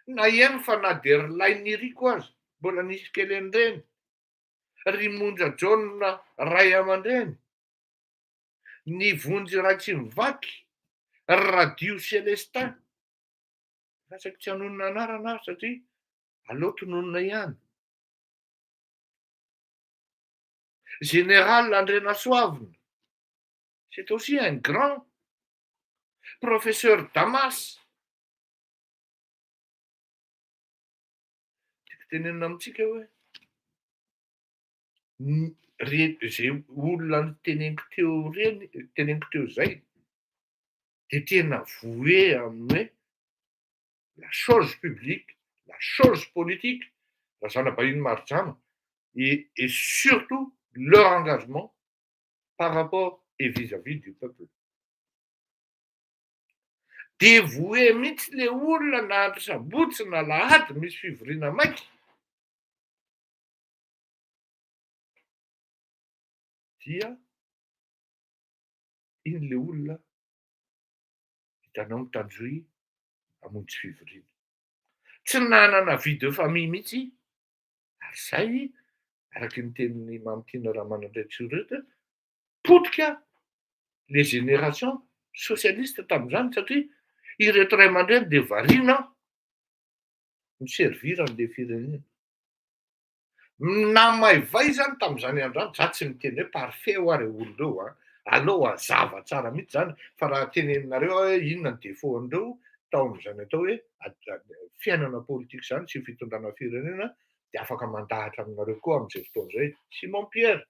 Naheno fa na de ry Lainiriko aza mbola nisy kely an'ireny. Rimonja John ray aman-dreny, ny Vonjy Ratsimivaky, Radio Celestin. Rasaky tsy hanonona anarana aho satria aleo tononona ihany. Général André Soavina, c'est aussi un grand. Professeur Damas. Tiako tenenina amintsika hoe zay olona teneniko teo reny, teneniko teo zay de tena voué amin'ny hoe la chose publique, la chose politique, razana bahiny maro-drama, et surtout leur engagement par rapport et vis-à-vis du peuple. Dévoué mihitsy le olona na andro sabotsy na lahady misy fivoriana maiky. Dia iny le olona hitanao mitanjoy hamonjy fivoriana. Tsy nanana vie de famille mihitsy. Ary zay, araky ny tenin'ny Mamitena Ramanandriatsy potika les générations socialistes tamin'izany satria ireto ray aman-dreny de variana miservira an'le firenena. Namahay vai zany tamin'izany androany, za tsy miteny hoe parfait ho ary olon-dreo a, aleo hazava tsara mihitsy zany, fa raha teneninareo hoe inona ny défaut-ndreo tao amin'izany atao hoe fiainana politika zany sy fitondrana firenena, de afaka mandahatra aminareo koa amin'izay fotoana izay. Simon Pierre,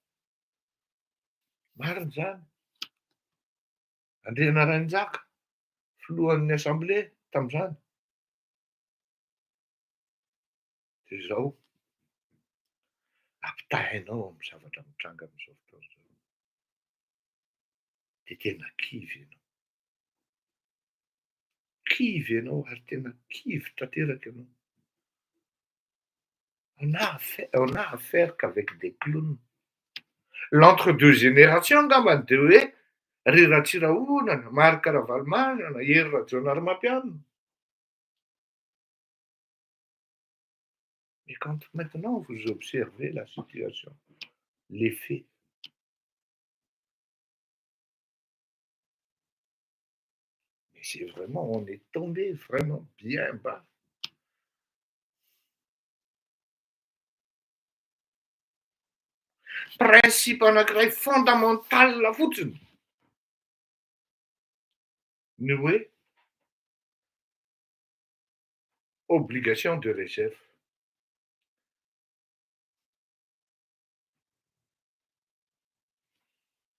marina zany. Andriana Rainjaka, filohan'ny assemblée tamin'izany. De zao, ampitahainao amin'ny zavatra mitranga amin'izao fotoana izao. De tena kivy ianao. Kivy ianao ary tena kivy tanteraka ianao. On a affaire qu'avec des clowns. L'entre-deux générations angambany de hoe Ry Ratsirahonana, Marc Ravalomanana, Hery Rajaonarimampianina. Mais quand maintenant vous observez la situation, les faits, mais c'est vraiment, on est tombé vraiment bien bas. Principe anankiray fondamental fotsiny ny hoe obligation de réserve.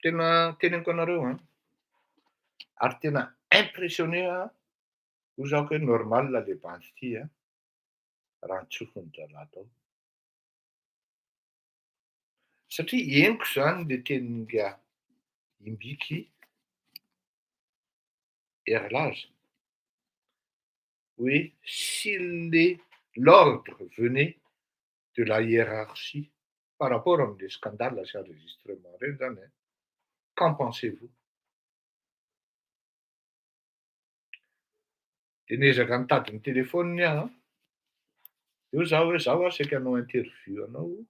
Tena teneniko anareo a, ary tena impressionné ho zako hoe normal le bandy ty a, raha ny tsofiny zalahy tao. Satria henoko zany le tenin'nga Imbiky Erlaza hoe si l'ordre venait de la hiérarchie par rapport amin'le scandale sy enregistrement reny zany a, qu'en pensez-vous? De niezaka nitady ny telefaoniny aho a, eo zaho hoe zaho a saika hanao interview anao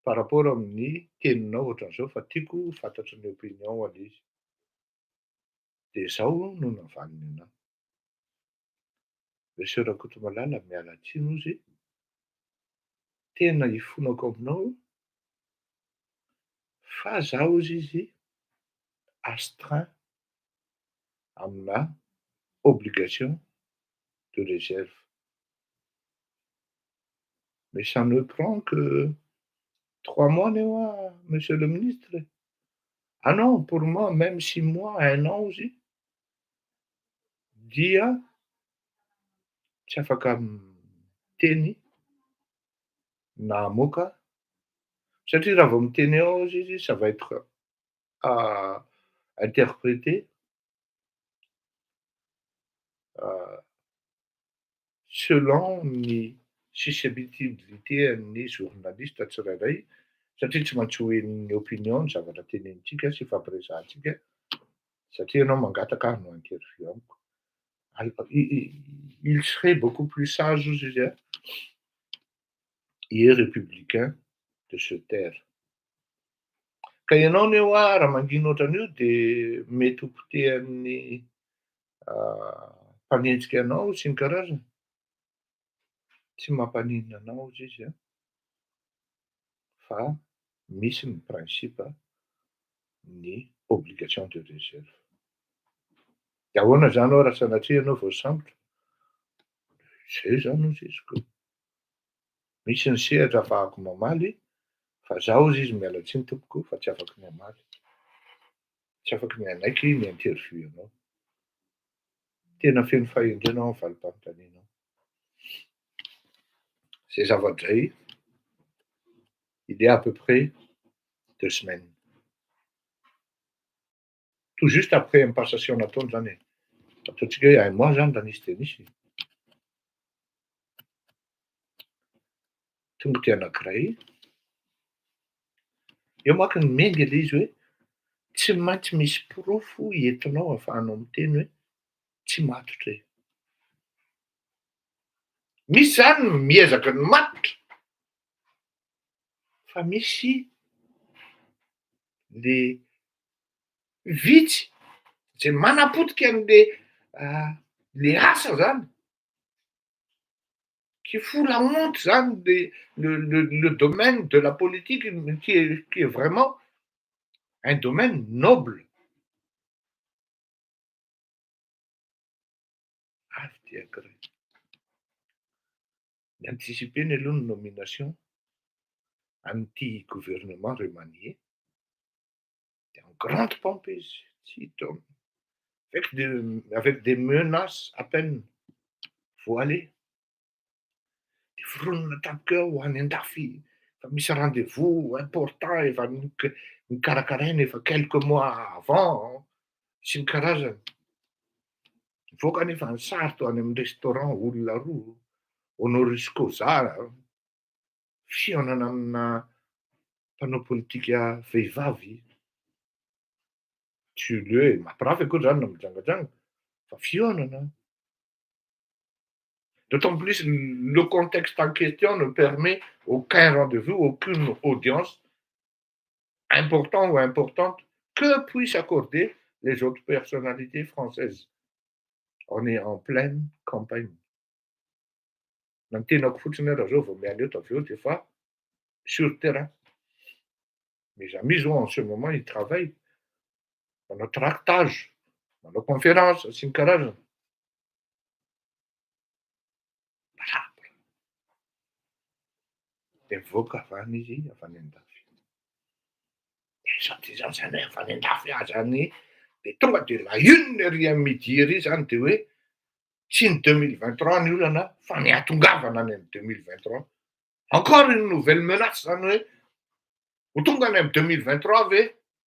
par rapport amin'ny teninao ohatran'izao fa tiako fantatry ny opinion an'izy. De zao no navaniny anahy. Monsieur Rakotomalala, miala tsiny ozy, tena hifonako aminao fa zaho ozy izy astreint amina obligation de réserve. Mais ça ne prend que 3 mois anio monsieur le ministre. Ah non, pour moi même 6 mois, 1 an ozy dia tsy afaka miteny na hamoaka satria raha vao miteny ao izy ça va être interprété selon ny susceptibilité an'ny journaliste tsirairay, satria tsy maintsy hoen'ny opinion ny zavatra tenenintsika sy fampiresahantsika, satria ianao mangataka aho no interview amiko. Il serait beaucoup plus sage ozy izy a, et républicain de se taire. Ka ianao anio raha mangino ohatran'io de mety ho potehan'ny mpanenjika anao sy ny karazany. Tsy mampaninona anao ozy izy a, fa misy ny principe ny obligation de réserve. De ahoana zany ao raha sanatria ianao vao sambotra? Zay zany ozy izy koa. Misy ny sehatra ahafahako mamaly, fa zaho ozy izy miala tsiny tompoko fa tsy afaky mamaly. Tsy afaky mianaiky mi-interview anao. Tena feno fahendrena ao am'valim-panontaniana ao. Zay zavadray, il y a à peu près 2 semaines. Tout juste après ny passation nataony zany e. Ataontsika hoe 1 mois zany raha nisy de nisy. Tonga ty anankiray, eo manko ny miengy le izy hoe tsy maintsy misy profo entinao ahafahanao miteny hoe tsy matotra e. Misy zany miezaka ny matotra, fa misy le vitsy zay manapotika an'le le asa zany, qui fout la honte zany le domaine de la politique qui est vraiment un domaine noble. Avy dia ankiray. Nianticipeny aloha ny nomination an'ity gouvernement remanié en grande pompe izy, tsy taona, avec des menaces à peine voilées. De foronina tapika ho any an-dafy, fa misy rendez-vous important efa nikarakaraina efa quelques mois avant sy ny karazany. Nivoaka nefa ny sary tao any amin'ny restaurant olona roa, honoris causa, fihaonana amina mpanao politika vehivavy. Tsy le hoe mampirafy akory zany na mijangajanga, fa fihaonana. D'autant plus le contexte en question ne permet aucun rendez-vous, aucune audience important ou importante que puissent accorder les autres personnalités françaises. On est en pleine campagne. Ny tenako fotsiny raha zao vao miala eto avy eo de fa sur terrain. Mes amis zao en ce moment ils travaillent, manao tractage, manao conférence sy ny karazany. Parapra. De mivoaka avy any izy avy any an-dafy. Sady zany zany hoe avy any an-dafy zany de tonga de la une ery amy midi ery zany de hoe tsy ny 2023 ny olana fa nihatongavana any amin'ny 2023. Encore une nouvelle menace zany hoe ho tonga any amin'ny 2023 ve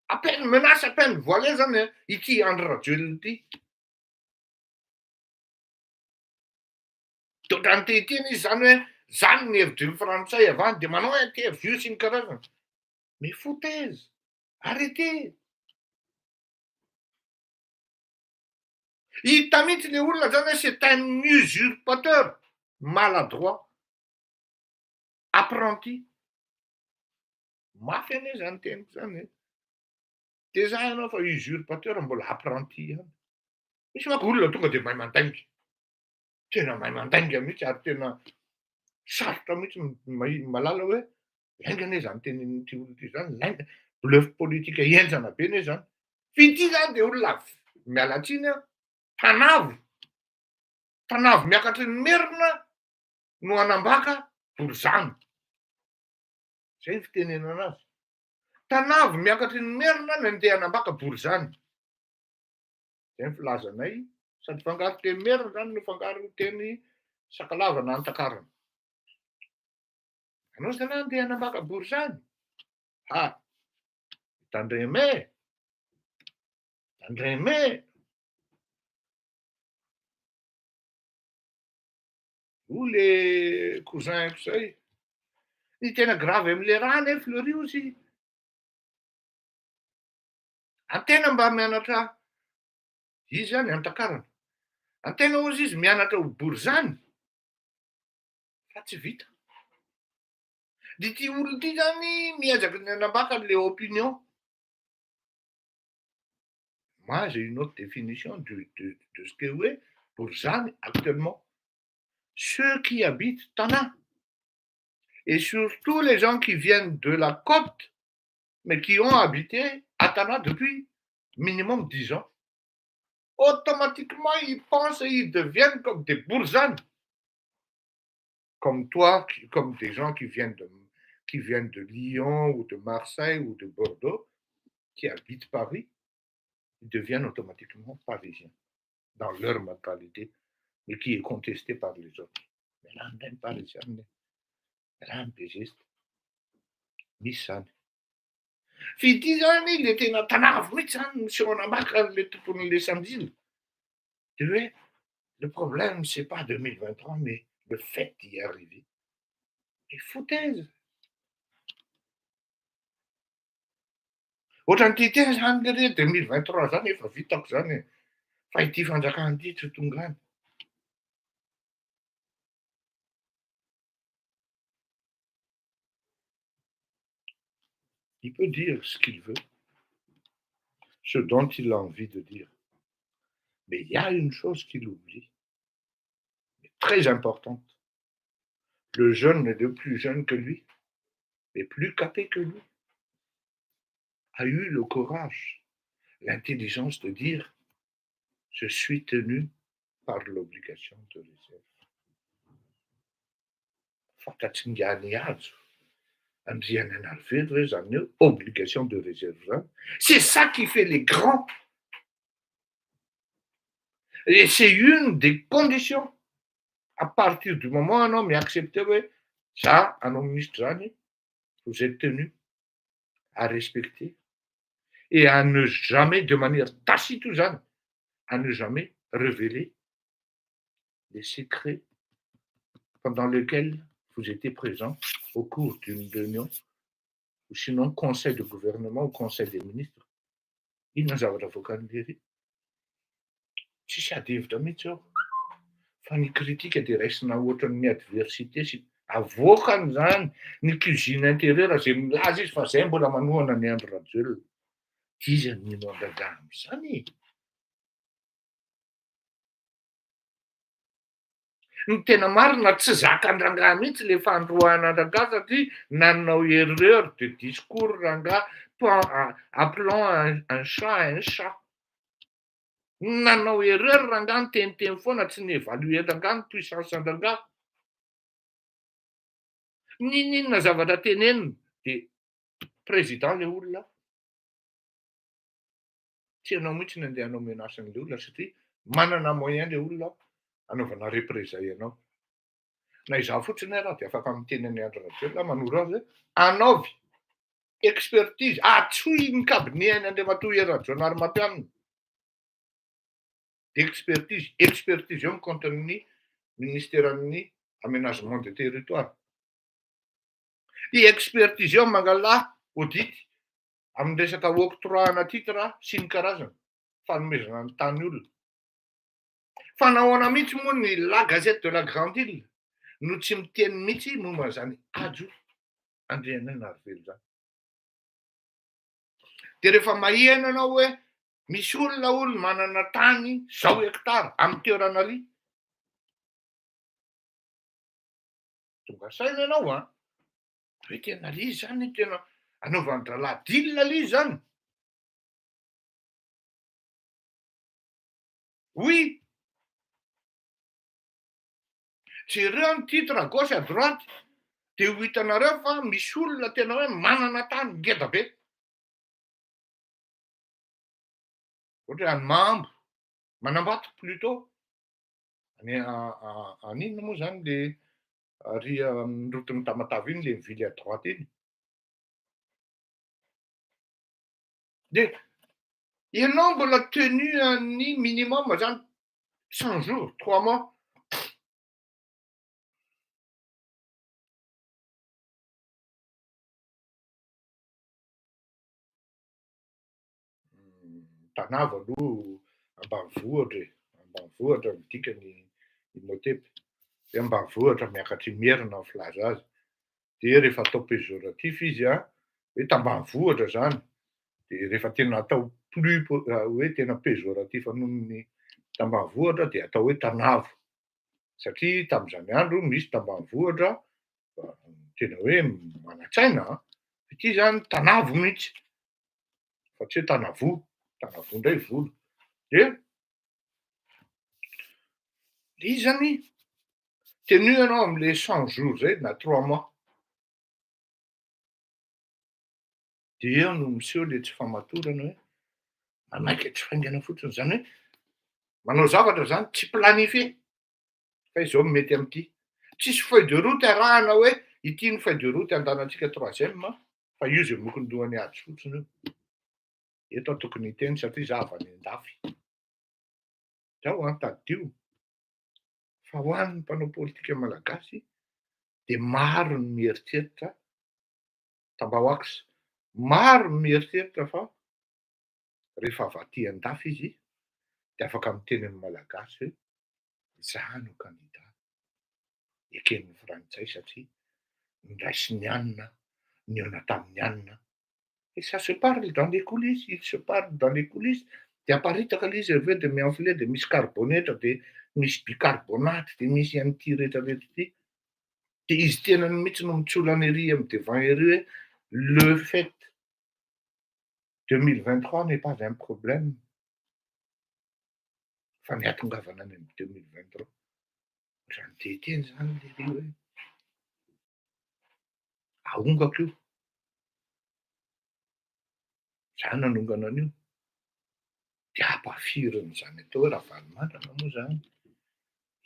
à peine menace, à peine voilée zany ity Andry Rajoelina ity. De ohatrany te-hiteny izy zany hoe zany ny hevitry ny frantsay avy any de manao interview sy ny karazany. Mais foutaise, arrêtez. Hita mihitsy le olona zany hoe c'est un usurpateur maladroit, apprenti. Mafy anie zany teniko zany. De za ianao fa usurpateur mbola apprenti ihany. Misy manko olona tonga de mahay mandainga. Tena mahay mandainga mihitsy ary tena sarotra mihitsy malala hoe lainga anie zany tenenin'ity olona ity zany, lainga. Bluff politique henjana be anie zany. Fa ity zany de olona miala tsiny tanavo. Tanavo miakatry ny merina no anambaka Borizany. Zay ny fitenenana azy. Tanavo miakatry ny merina no andeha anambaka Borizany. Zay ny filazanay, sady fangaro teny merina zany no fangaro teny Sakalava na Antakarana. Anao zany andeha anambaka Borizany. Ah, Tandremay. Ou les cousins zay. Ny tena grave am'le raha nefa Fleury ozy. Antena mba mianatra izy zany Antakarana. Antena ozy izy mianatra ho Borizany. Fa tsy vita. De ty olona ty zany miezaky ny anambaka le opinion. Moi, j'ai une autre définition de ce que est Borizany actuellement. Ceux qui habitent Tana. Et surtout les gens qui viennent de la côte, mais qui ont habité à Tana depuis minimum 10 ans, automatiquement ils pensent et ils deviennent comme des Bourzanes. Comme toi, comme des gens qui viennent de Lyon ou de Marseille ou de Bordeaux, qui habitent Paris, ils deviennent automatiquement parisiens dans leur mentalité, mais qui est contestée par les autres. Mais là, même parisien, rampégiste, misy Fity zany le tena tanavo mihitsy zany misy anambaka le tompon'le Sandile. De hoe le problème c'est pas 2023 mais le fait d'y arriver. Et foutaise. Ohatrany ty teny zany le 2023 zany efa vitako zany. Fa ity fanjakana ity tsy tonga any. Il peut dire ce qu'il veut, ce dont il a envie de dire. Mais il y a une chose qu'il oublie, très importante. Le jeune est de plus jeune que lui, et plus capé que lui, a eu le courage, l'intelligence de dire « je suis tenu par l'obligation de réserve ». Obligation de réserve. C'est ça qui fait les grands. Et c'est une des conditions. À partir du moment où un homme est accepté, ça, un homme ministre, vous êtes tenu à respecter et à ne jamais, de manière tacite, à ne jamais révéler les secrets pendant lesquels vous étiez présent au cours d'une réunion, ou sinon conseil de gouvernement ou conseil des ministres. Inona zavatra voakan'ny lery. Tsisy adihevitra mihitsy ao. Fa ny kritika dia raisina ohatran'ny adversité sy avoakany zany ny cuisine intérieure zay milaza izy fa zay mbola manohana ny Andry Rajoelina. Izy nino an-drangah am'izany. Ny tena marina tsy zakan-drangah mihitsy le fandroànan-drangah satria nanao erreur de discours rangah appelant un chat un chat. Nanao erreur rangah niteniteny foana tsy nievaluer-drangah ny puissance an-drangah. Ninona zavatra teneniny de président le olona. Tsy ianao mihitsy ny andeha hanao menace an'le olona satria manana moyen le olona anaovana représailles anao. Na izaho fotsiny raha dia afaka miteny any Andry Rajoelina manoro azy hoe anaovy expertise, atsohy ny cabinet Andriamatoa Erajonary Ramatoanina. Expertise eo ny compte-ny ministéran'ny aménagement de territoire. I expertise eo mangalahy audit amin'ny resaka octroiana titre sy ny karazana fanomezana ny tany olona. Fa nahoana mihitsy moa ny La Gazette de la Grande Île no tsy miteny mihitsy momba an'izany ajo Andriana Narvelo zany. De rehefa mahihana anao hoe misy olona manana tany 100 hectares amin'ny toerana ary. Tonga saina ianao hoe tena lay zany tena anaovany drala dila lay zany. Oui. Jereo ny titre à gauche à droite de ho hitanareo fa misy olona tena hoe manana tany ngeda be. Ohatra any Mambo, Manambato plutôt. An'inona moa zany le ary rotony Tamatave iny le mivily à droite iny. De ianao mbola tenu an'ny minimum zany 100 jours, 3 mois. Tanava aloha ambanivohitra midika ny Imhotep. De ambanivohitra miakatra i Merina ny filaza azy. De rehefa atao péjoratif izy hoe tambanivohitra zany. De rehefa tena atao plus hoe tena péjoratif noho ny tambanivohitra de atao hoe Tanavo. Satria tamin'izany andro misy tambanivohitra tena hoe manan-tsaina. Ity zany Tanavo mihitsy. Fa tsy hoe Tanavo, Tanavo indray volo. De izy zany tenu ianao am'le 100 jours zay na 3 mois. De eo no miseho le tsy famatorana hoe manaika tsy faingana fotsiny zany hoe manao zavatra zany tsy planifié. Fa izao mety am'ty. Tsisy feuille de route arahana hoe ity ny feuille de route andehanantsika 3e fa io zay mokony lohany ady fotsiny io. Eto tokony hiteny satria za avy any an-dafy. Zao tadio. Fa ho an'ny mpanao politika malagasy de maro ny mieritreritra tambahoaky maro ny mieritreritra fa rehefa avy aty an-dafy izy dia afaka miteny amin'ny malagasy hoe izaho no candidat eken'ny frantsay satria niraisy ny anina, nihaona tamin'ny anina. Et ça se parle dans les coulisses, il se parle dans les coulisses. Dia aparitaka ilay izy avy eo dia mianfle dia misy karbonetra dia misy bicarbonate dia misy an'ity rehetrarehetra ity. Dia izy tenany mihitsy no mitsolana ery amin'ny devant ery hoe le fait 2023 n'est pas un problème. Fa ny hatongavana any amin'ny 2023. Raha ny teteny zany lery hoe ahongako io. Zany nanongana an'io. Dia ampafiriny zany atao hoe Ravalomanana moa zany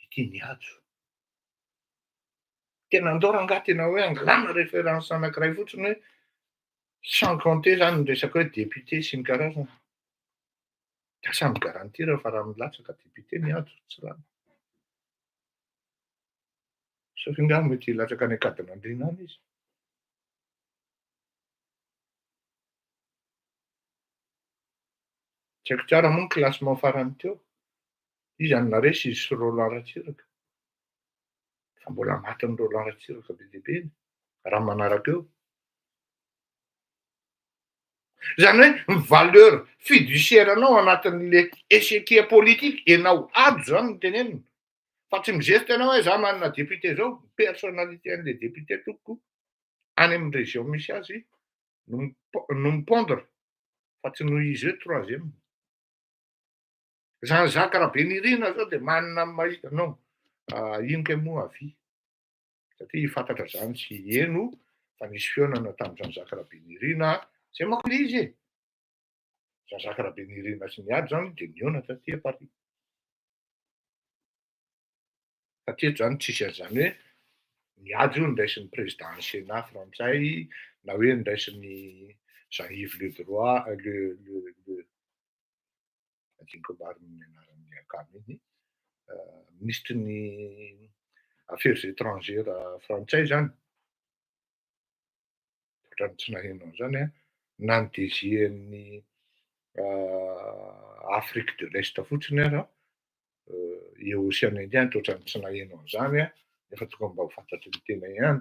ity nihajo. Tena andao rangahy tena hoe angalana référence anankiray fotsiny hoe sans compter zany ny resaka hoe député sy ny karazany. Dia samy garantira fa raha milatsaka député nihajo tsy rano. Satria angamba mety hilatsaka any Ankadinandriana any izy. Tsy haiko tsara moa ny classement farany teo. Izy Anna-Resy izy sy Roland Ratsiraka. Fa mbola maty ny Roland Ratsiraka be dia be iny. Raha manaraka eo. Zany hoe ny valeur fiduciaire anao anatin'le échiquier politique ianao ady zany no tenenina. Fa tsy mizesta ianao hoe izaho manana député zao, personnalité an'le député tokoko any amin'ny région misy azy no mipondra fa tsy noho izy hoe troisième. Zany Jacques Rabenirina zao dia manana mahita non, ino kay moa avy. Satria fantatra zany sy eno fa nisy fionana tamin'izany Jacques Rabenirina zay manko ilay izy e. Zany Jacques Rabenirina sy niady zany dia nihaona taty Paris. Satria zany tsisy an'izany hoe niady io niraisin'ny président Sénat frantsay na hoe niraisin'ny Jean-Yves Le Droit le adinoko marina ny anaran'ny akamy iny ministre ny affaires étrangères frantsay zany. Ohatrany tsy nahenao an'izany a na ny DG-ny Afrique de l'Est fotsiny ara et Océan Indien ohatrany tsy nahenao an'izany a nefa tonga mba ho fantatry ny tena ihany.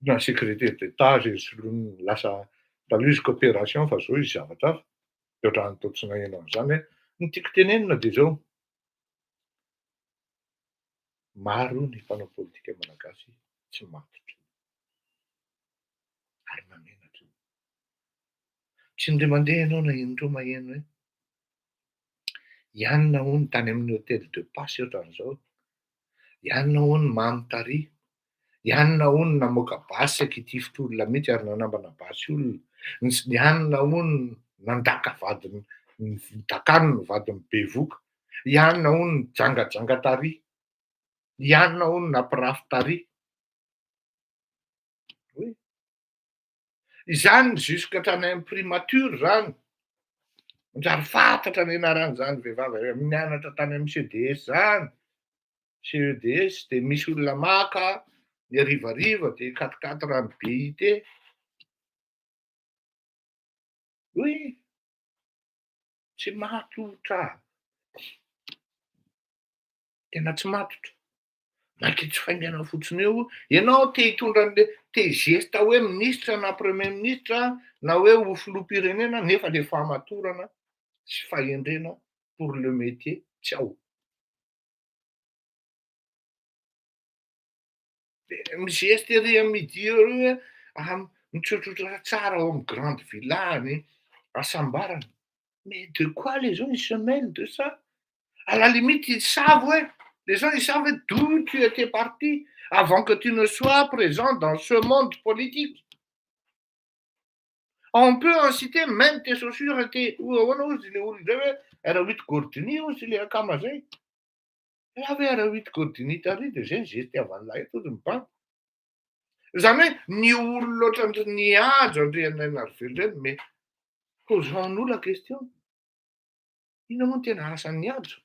Na secrétaire d'État zay soloiny lasa taloha izy coopération fa zao izy zavatra hafa. Dia ohatrany toa tsy nahenao an'izany hoe ny tiako tenenina dia zao. Maro ny mpanao politika malagasy tsy matotra ary mamenatra. Tsy indray mandeha ianao na indreo maheno hoe ianona hono tany amin'ny hôtel de Passe ohatran'izao. Ianona hono mamy tarehy. Ianona hono namoaka basy ankitifitra olona mihitsy ary nanambana basy olona. Ianona hono nandaka vadiny dakany ny vadiny bevoka. Ianona hono nijangajanga tarehy. Ianona hono nampirafy tarehy. Oy! Izany jusqu'à hatrany amin'ny primature zany. Manjary fantatra ny anaran'izany vehivavy nianatra tany amin'ny CEDS zany. CEDS dia misy olona maka ny harivariva dia 4x4 rano BIT. Oy! Tsy matotra. Tena tsy matotra. Maika tsy faingana fotsiny eo. Ianao te hitondra an'le te hizesta hoe ministra na premier ministra na hoe ho filoham-pirenena nefa le fahamatorana sy fahendrena pour le métier tsy ao. Mizesta ery am'midi ery hoe mitsotrotro tsara ao amin'ny grande villa any asambarana. Mais de quoi les gens ils se mêlent de ça? À la limite ils savent ouais. Les gens ils savent d'où tu étais parti avant que tu ne sois présent dans ce monde politique. On peut en citer même tes chaussures étaient era 8 Gordini ozy le akama zay. Raha hoe era 8 Gordini tary dia zay zesta avan'lahy eto ozy mibany. Zany hoe ny olona ohatran'ny nihajo andrianay narvelona reny mais posons-nous la question. Ino moa no tena asan'ny nihajo?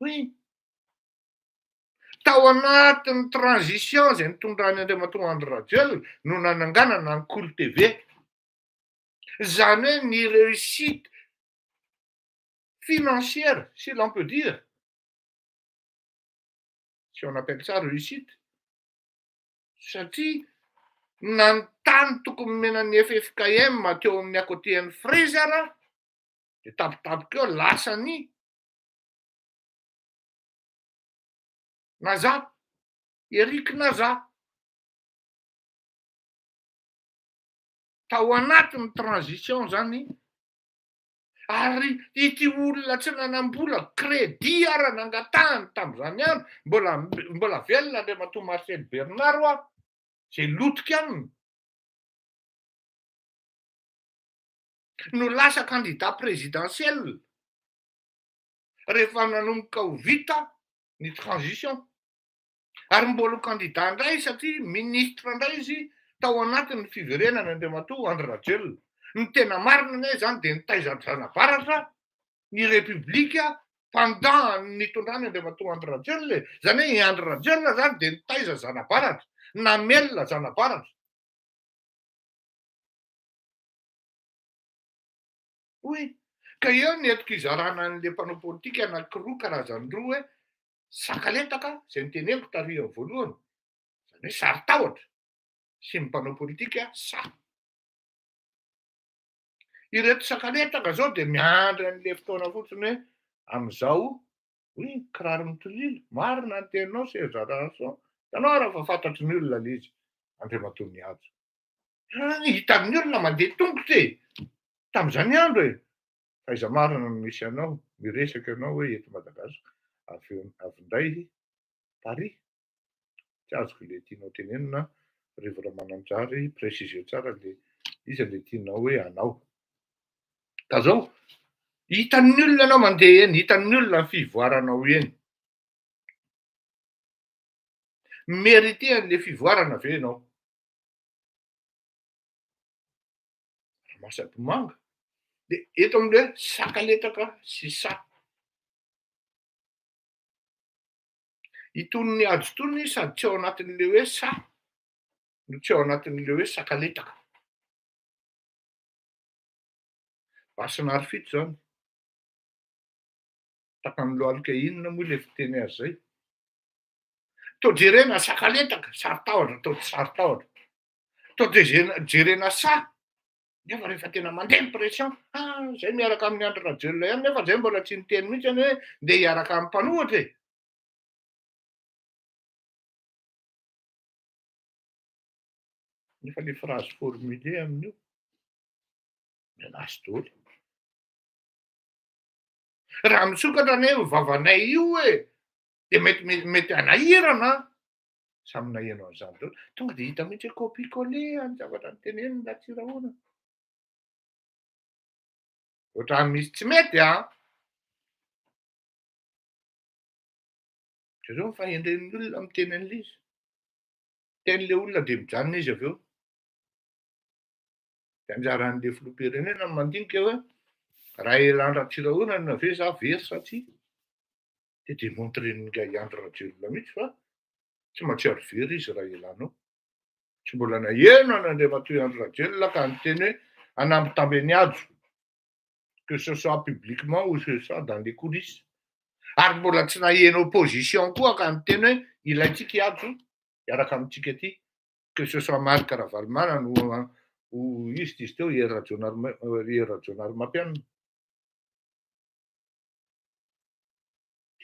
Oui. Tao anatin'ny transition zay nitondrany Andriamatoa Andry Rajoelina no nananganana ny Cool TV. Jamais ni réussite financière, si l'on peut dire, si on appelle ça réussite. Satria nanontany tokony menany FFKM teo amin'ny akotian'ny Fraser de tapitapika eo lasany Naza, Eric Naza. Tao anatin'ny transition zany ary ity olona tsy nanam-bola crédit ara nangatahany tamin'izany andro mbola velona Andriamatoa Marcel Bernard zay lotika aminy no lasa candidat présidentiel rehefa nanomboka ho vita ny transition ary mbola candidat indray satria ministre indray izy tao anatin'ny fiverenana Andriamatoa Andry Rajoelina. Ny tena marina ne zany de nitaiza zanabaratra ny république pendant nitondrany Andriamatoa Andry Rajoelina. Zany hoe Andry Rajoelina zany de nitaiza zanabaratra, namelona zanabaratra. Oui, ka eo ny entiko izarana an'le mpanao politika anankiroa karazany roa hoe sakaletaka zay niteneniko tarihan'ny voalohany, zany hoe saritahotra sy ny mpanao politika sary. Ireto sakaletaka zao de miandry an'le fotoana fotsiny hoe amin'izao oui kiraro mitolilo marina ny teninao Serge Ranson, itanao raha fa fantatry ny olona le izy Andriamatoa Niajo. Hitan'ny olona mandeha tongotra tamin'izany andro faiza marina no misy anao miresaka ianao hoe eto Madagasikara avy indray Paris. Tsy azoko le tianao tenenina rivotra mananjary préciser tsara le izy le tianao hoe anao. Ka zao hitan'ny olona anao mandeha eny, hitan'ny olona ny fivoaranao eny. Mérité an'le fivoarana ve ianao? Masatomanga. De eto amin'le sakaletaka sy sa. Itony Niajo itony sady tsy ao anatin'le hoe sa no tsy ao anatin'le hoe sakaletaka. Vasinary fito zany. Takany lohalika inona moa le fiteny azy zay? Toa jerena sakaletaka, saritahotra, toa tsy saritahotra. Toa jerena sa nefa rehefa tena mandeha pression zay miaraka amin'ny Andry Rajoelina ihany nefa zay mbola tsy niteny mihitsy hoe ndeha hiaraka amin'ny mpanohitra nefa le phrase formulé amin'io menace daholo. Raha misokatra ane vavanay io de mety anahirana samy nahenao an'izany daholo tonga de hita mihitsy hoe copie-coller any zavatra niteneniny Ratsirahona. Ohatrany misy tsy mety de zao mifahendren'ny olona miteny an'le izy. Ten'le olona de mijanona izy aveo. De anjaran'le filoham-pirenena mandinika hoe raha elan'ny Ratsirahona no ave za very satria de démontren'ny Andry Rajoelina mihitsy fa tsy mahatsiaro very izy raha elanao. Tsy mbola naheno an'Andriamatoa Andry Rajoelina ka niteny hoe hanampy Tambe Niajo que ce soit publiquement ou ce soit dans les coulisses. Ary mbola tsy naheno opposition koa ka niteny hoe ilaitsika Iado hiaraka amintsika aty que ce soit Marc Ravalomanana ou izy dizy teo Hery Rajaonarimampianina.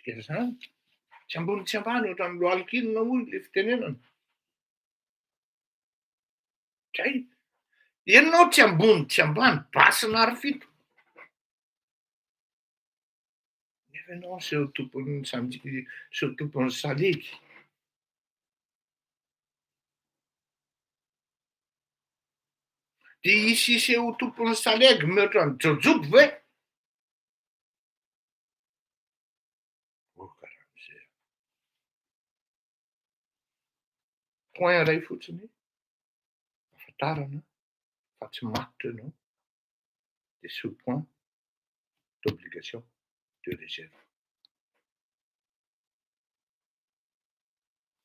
Zany tsy ambony tsy ambany ohatran'ny lohalika inona moa le fitenenana. Kay ianao tsy ambony tsy ambany basinary fito. Nefa ianao seho tompon'ny salegy. De iseho tompon'ny salegy mihoatra ny jojobo ve? Point iray fotsiny ahafantarana fa tsy matotra ianao de sous point d'obligation de réserve.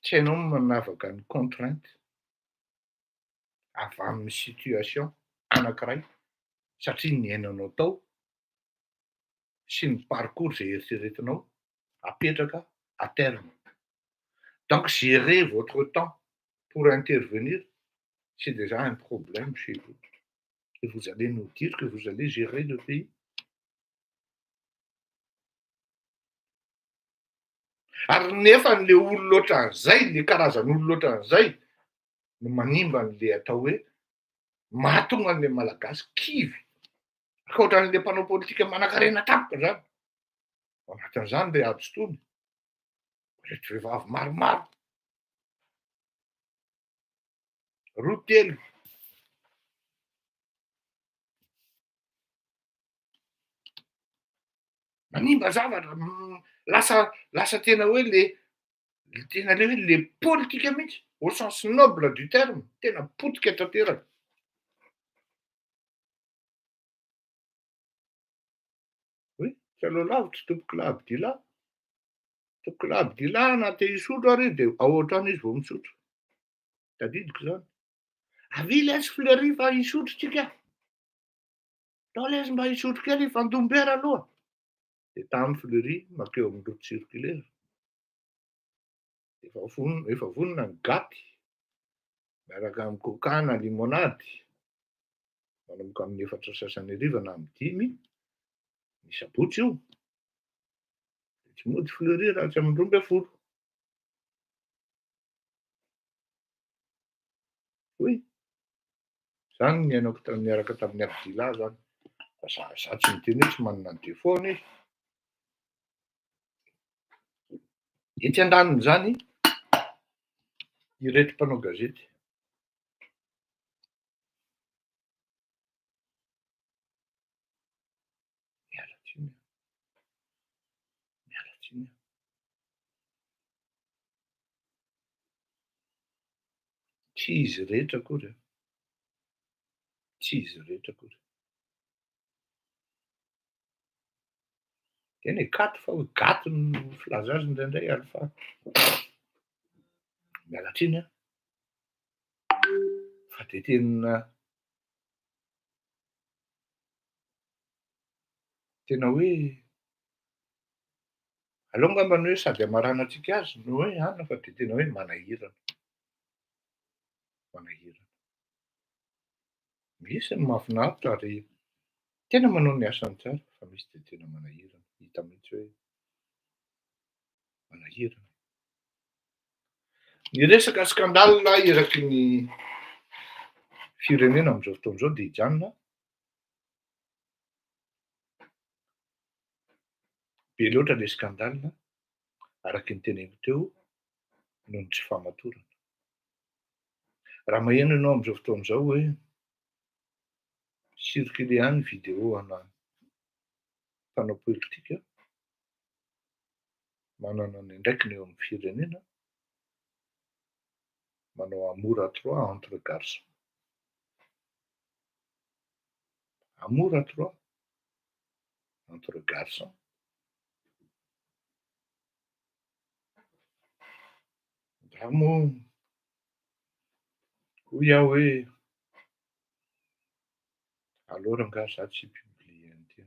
Tsy hainao manavaka ny contrainte avy amin'ny situation anankiray satria ny ainanao tao sy ny parcours zay eritreretinao apetraka à terme. Donc gérer votre temps pour intervenir, c'est déjà un problème chez vous. Et vous allez nous dire que vous allez gérer le pays. Ary nefa n'le olo loatra an'izay, le karazan'olo loatra an'izay no manimba n'le atao hoe mahatonga an'le malagasy kivy. Ka ohatran'le mpanao politika manan-karena tapoka zany. Ao anatin'izany le ady-tony, reto vehivavy maromaro, roa telo. Manimba zavatra, lasa tena hoe tena le hoe le politika mihitsy, au sens noble du terme, tena potika tanteraka. Oui, salao lavitra tompoko labi-dia tompoko labi-dia anaty hisotro ary dia ao an-trano izy vao misotro. Tadidiko zany. Avy laisse fleury fa hisotro tsika. Tao laisse mba hisotro kely fandombera aloha. Dia tamin'ny fleury makeo amin'ny route circulaire. Efa vonona ny gaty miaraka amin'ny coca na limonady. Manomboka amin'ny 4:30 na amin'ny 5. Ny sabotsy io. Tsy mody fleury raha tsy amin'ny 12. Oui. Zany ny ainako miaraka tamin'ny Abdila zany. Fa za tsy miteny hoe tsy manana ny défaut-ny izy. Ety andaniny zany ireto mpanao gazety. Miala tsiny. Tsy izy rehetra akory. Tsy izy rehetra akory. Tena gaty fa gaty no filaza azy indraindray Alpha. Miala tsiny a. Fa dia tena hoe aleo ngambany hoe sady amarana antsika azy no hoe anona fa dia tena hoe manahirana. Manahirana. Misy ny mahafinaritra ary tena manao ny asany tsara fa misy dia tena manahirana. Hita mihitsy hoe manahirana. Ny resaka skandale eraky ny firenena amin'izao fotoan'izao dia hijanona. Be loatra ilay skandale araky ny teneniko teo noho ny tsy fahamatorana. Raha maheno ianao amin'izao fotoan'izao hoe circulé ihany vidéo ana mpanao politika manana ny andraikiny eo amin'ny firenena manao amour à trois entre garçons. Amour à trois entre garçons. Raha moa hoy aho hoe aleo rangahy za tsy publie an'ity.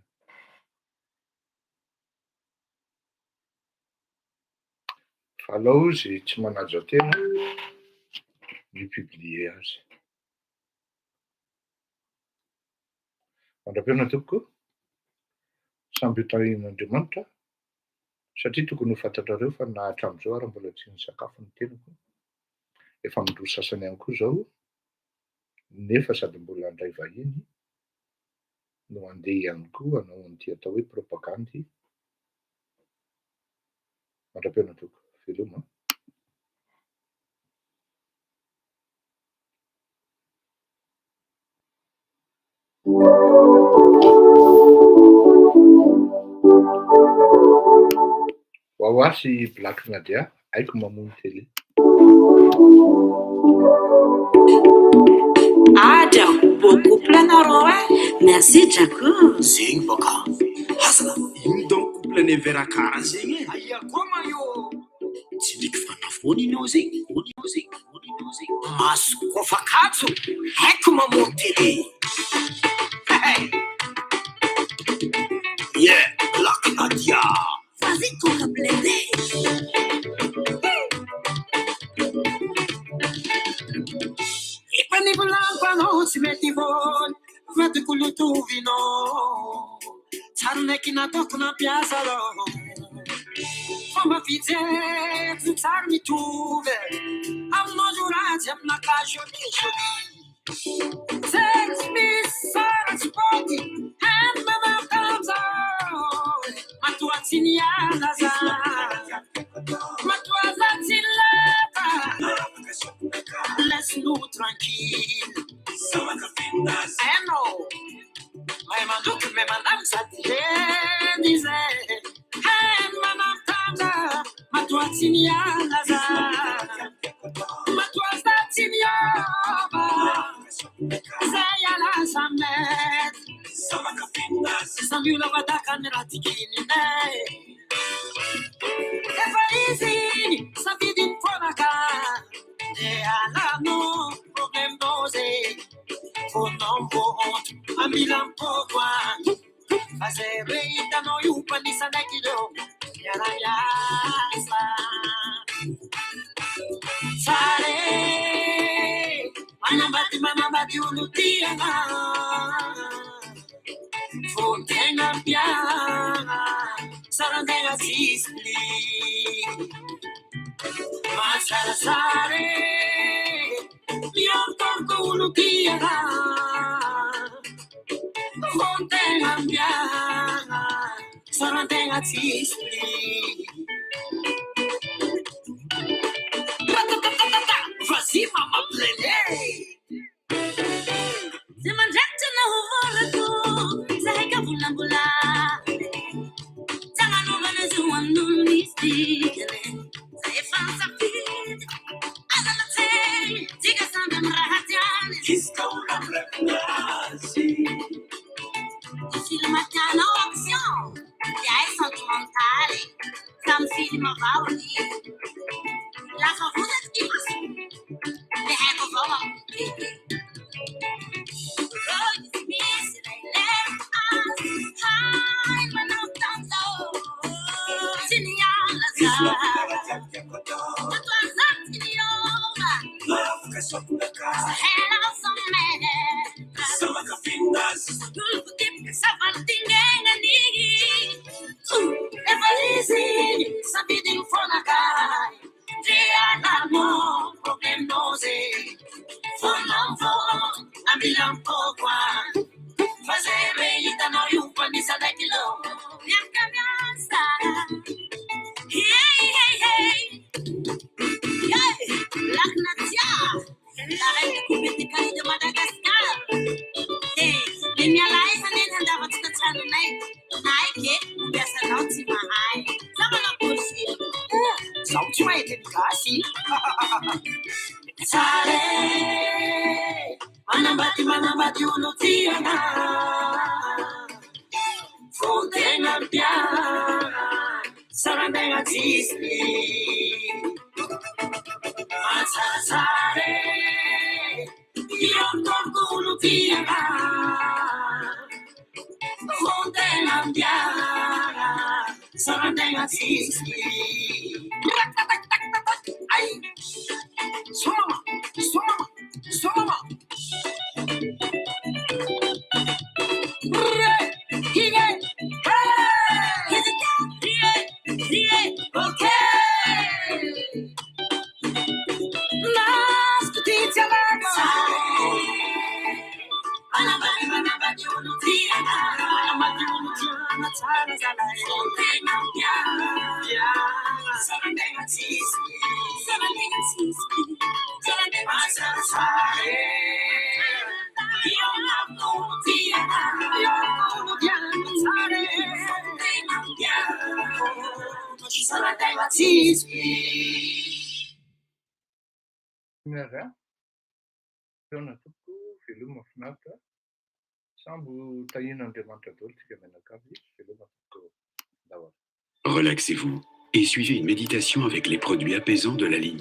Fa aleo izay tsy manaja tena ny publie azy. Mandram-piaona tompoko, samby hotahirin'Andriamanitra satria tokony ho fantatrareo fa na hatramin'izao ary mbola tsy nisakafo ny tenako. Efa mindroso sasany ihany koa izao nefa sady mbola handray vahiny no andeha ihany koa hanao an'ity atao hoe propagandy. Mandram-piaona tompoko, veloma. Hoahoasy Black Nadia, haiko mamono télé. Beaucoup plein d'arômes. Merci Jaco. Zing baka. Hasala. Ino donc couple vera kara zing. Aya koma yo. Tsilik fanafoni no zing. Mas kofakazo. Haiko mamono télé. Hey. kinatoko nampiasa aloha fomba fijery tsary mitovy aminao joratsy aminaka jolisoli sex misy saratsy pôty hany manatamzao matoatsy niala za matoaza tsy lata laisse-nous tranquille no may mandoky may mandamy sady heny zay heny manamtanda matoatsy niala za matoaza tsy niova zay alasa mety samby olo vadaka ny raha tikininay efa izy iny safidyny fonaka de alano probleminao zay fonao mboonto amila mpoko andro fa zay re hitanao io mpanisanaiky ireo miara-miasa tsare manambady olo tiana fontegna mpiana sarantegna tsisy masarasare miortorko olo tiana fontegna mpiana sarantegna tsisy Vas-y, maman, prenez! C'est mon jet, no retour. C'est que vous l'emboulez. T'as la nouvelle, je vois nous mystique. C'est face à fille. À la matin, dis que ça me radiane. Qu'est-ce qu'on a préparé? Ici le matin, en action. Il y a un sentimental. Ça me fait ma vaoulie. La faveur est immense. The heck of all. Oh, you miss it, I left us high when I'm down low. Genial, what was that in the over? Hell of some man. Some of the fingers. You'll forgive yourself and think and need. If I listen, something for a guy. Diana, problem nosy. Ambilang pokwa. Fazere itano yung panisa na kilo. Yakamyansa. Hey. Yay! Laknatia. La reine kubitika de Madagascar. Hey, leave me alive and then hand over to the channel night. Nike, there's a lot in my eye. Someone of bullshit. Something I didn't see. Sare, manambati uno tiana. Fontenga piana, sarandenga tisli. Sare, io torco uno tiana. Fontenga piana, sarandenga tisli. Ay. Soma. Okay. Nas kutitya lama. Manabadi unu tiana. Manabadi unu tiana. Tana zalai. Fontenga piana. Sarandenga tiski. Masarasare. Io amo tiana. Sare. Fontenga piana. Sarandenga tiski. Nara, Fiona Toko, Filuma Fnata, Sambu Taïna Demantadol, Tikamena-Kavi, Filuma Toko, Dawa. Relaxez-vous et suivez une méditation avec les produits apaisants de la ligne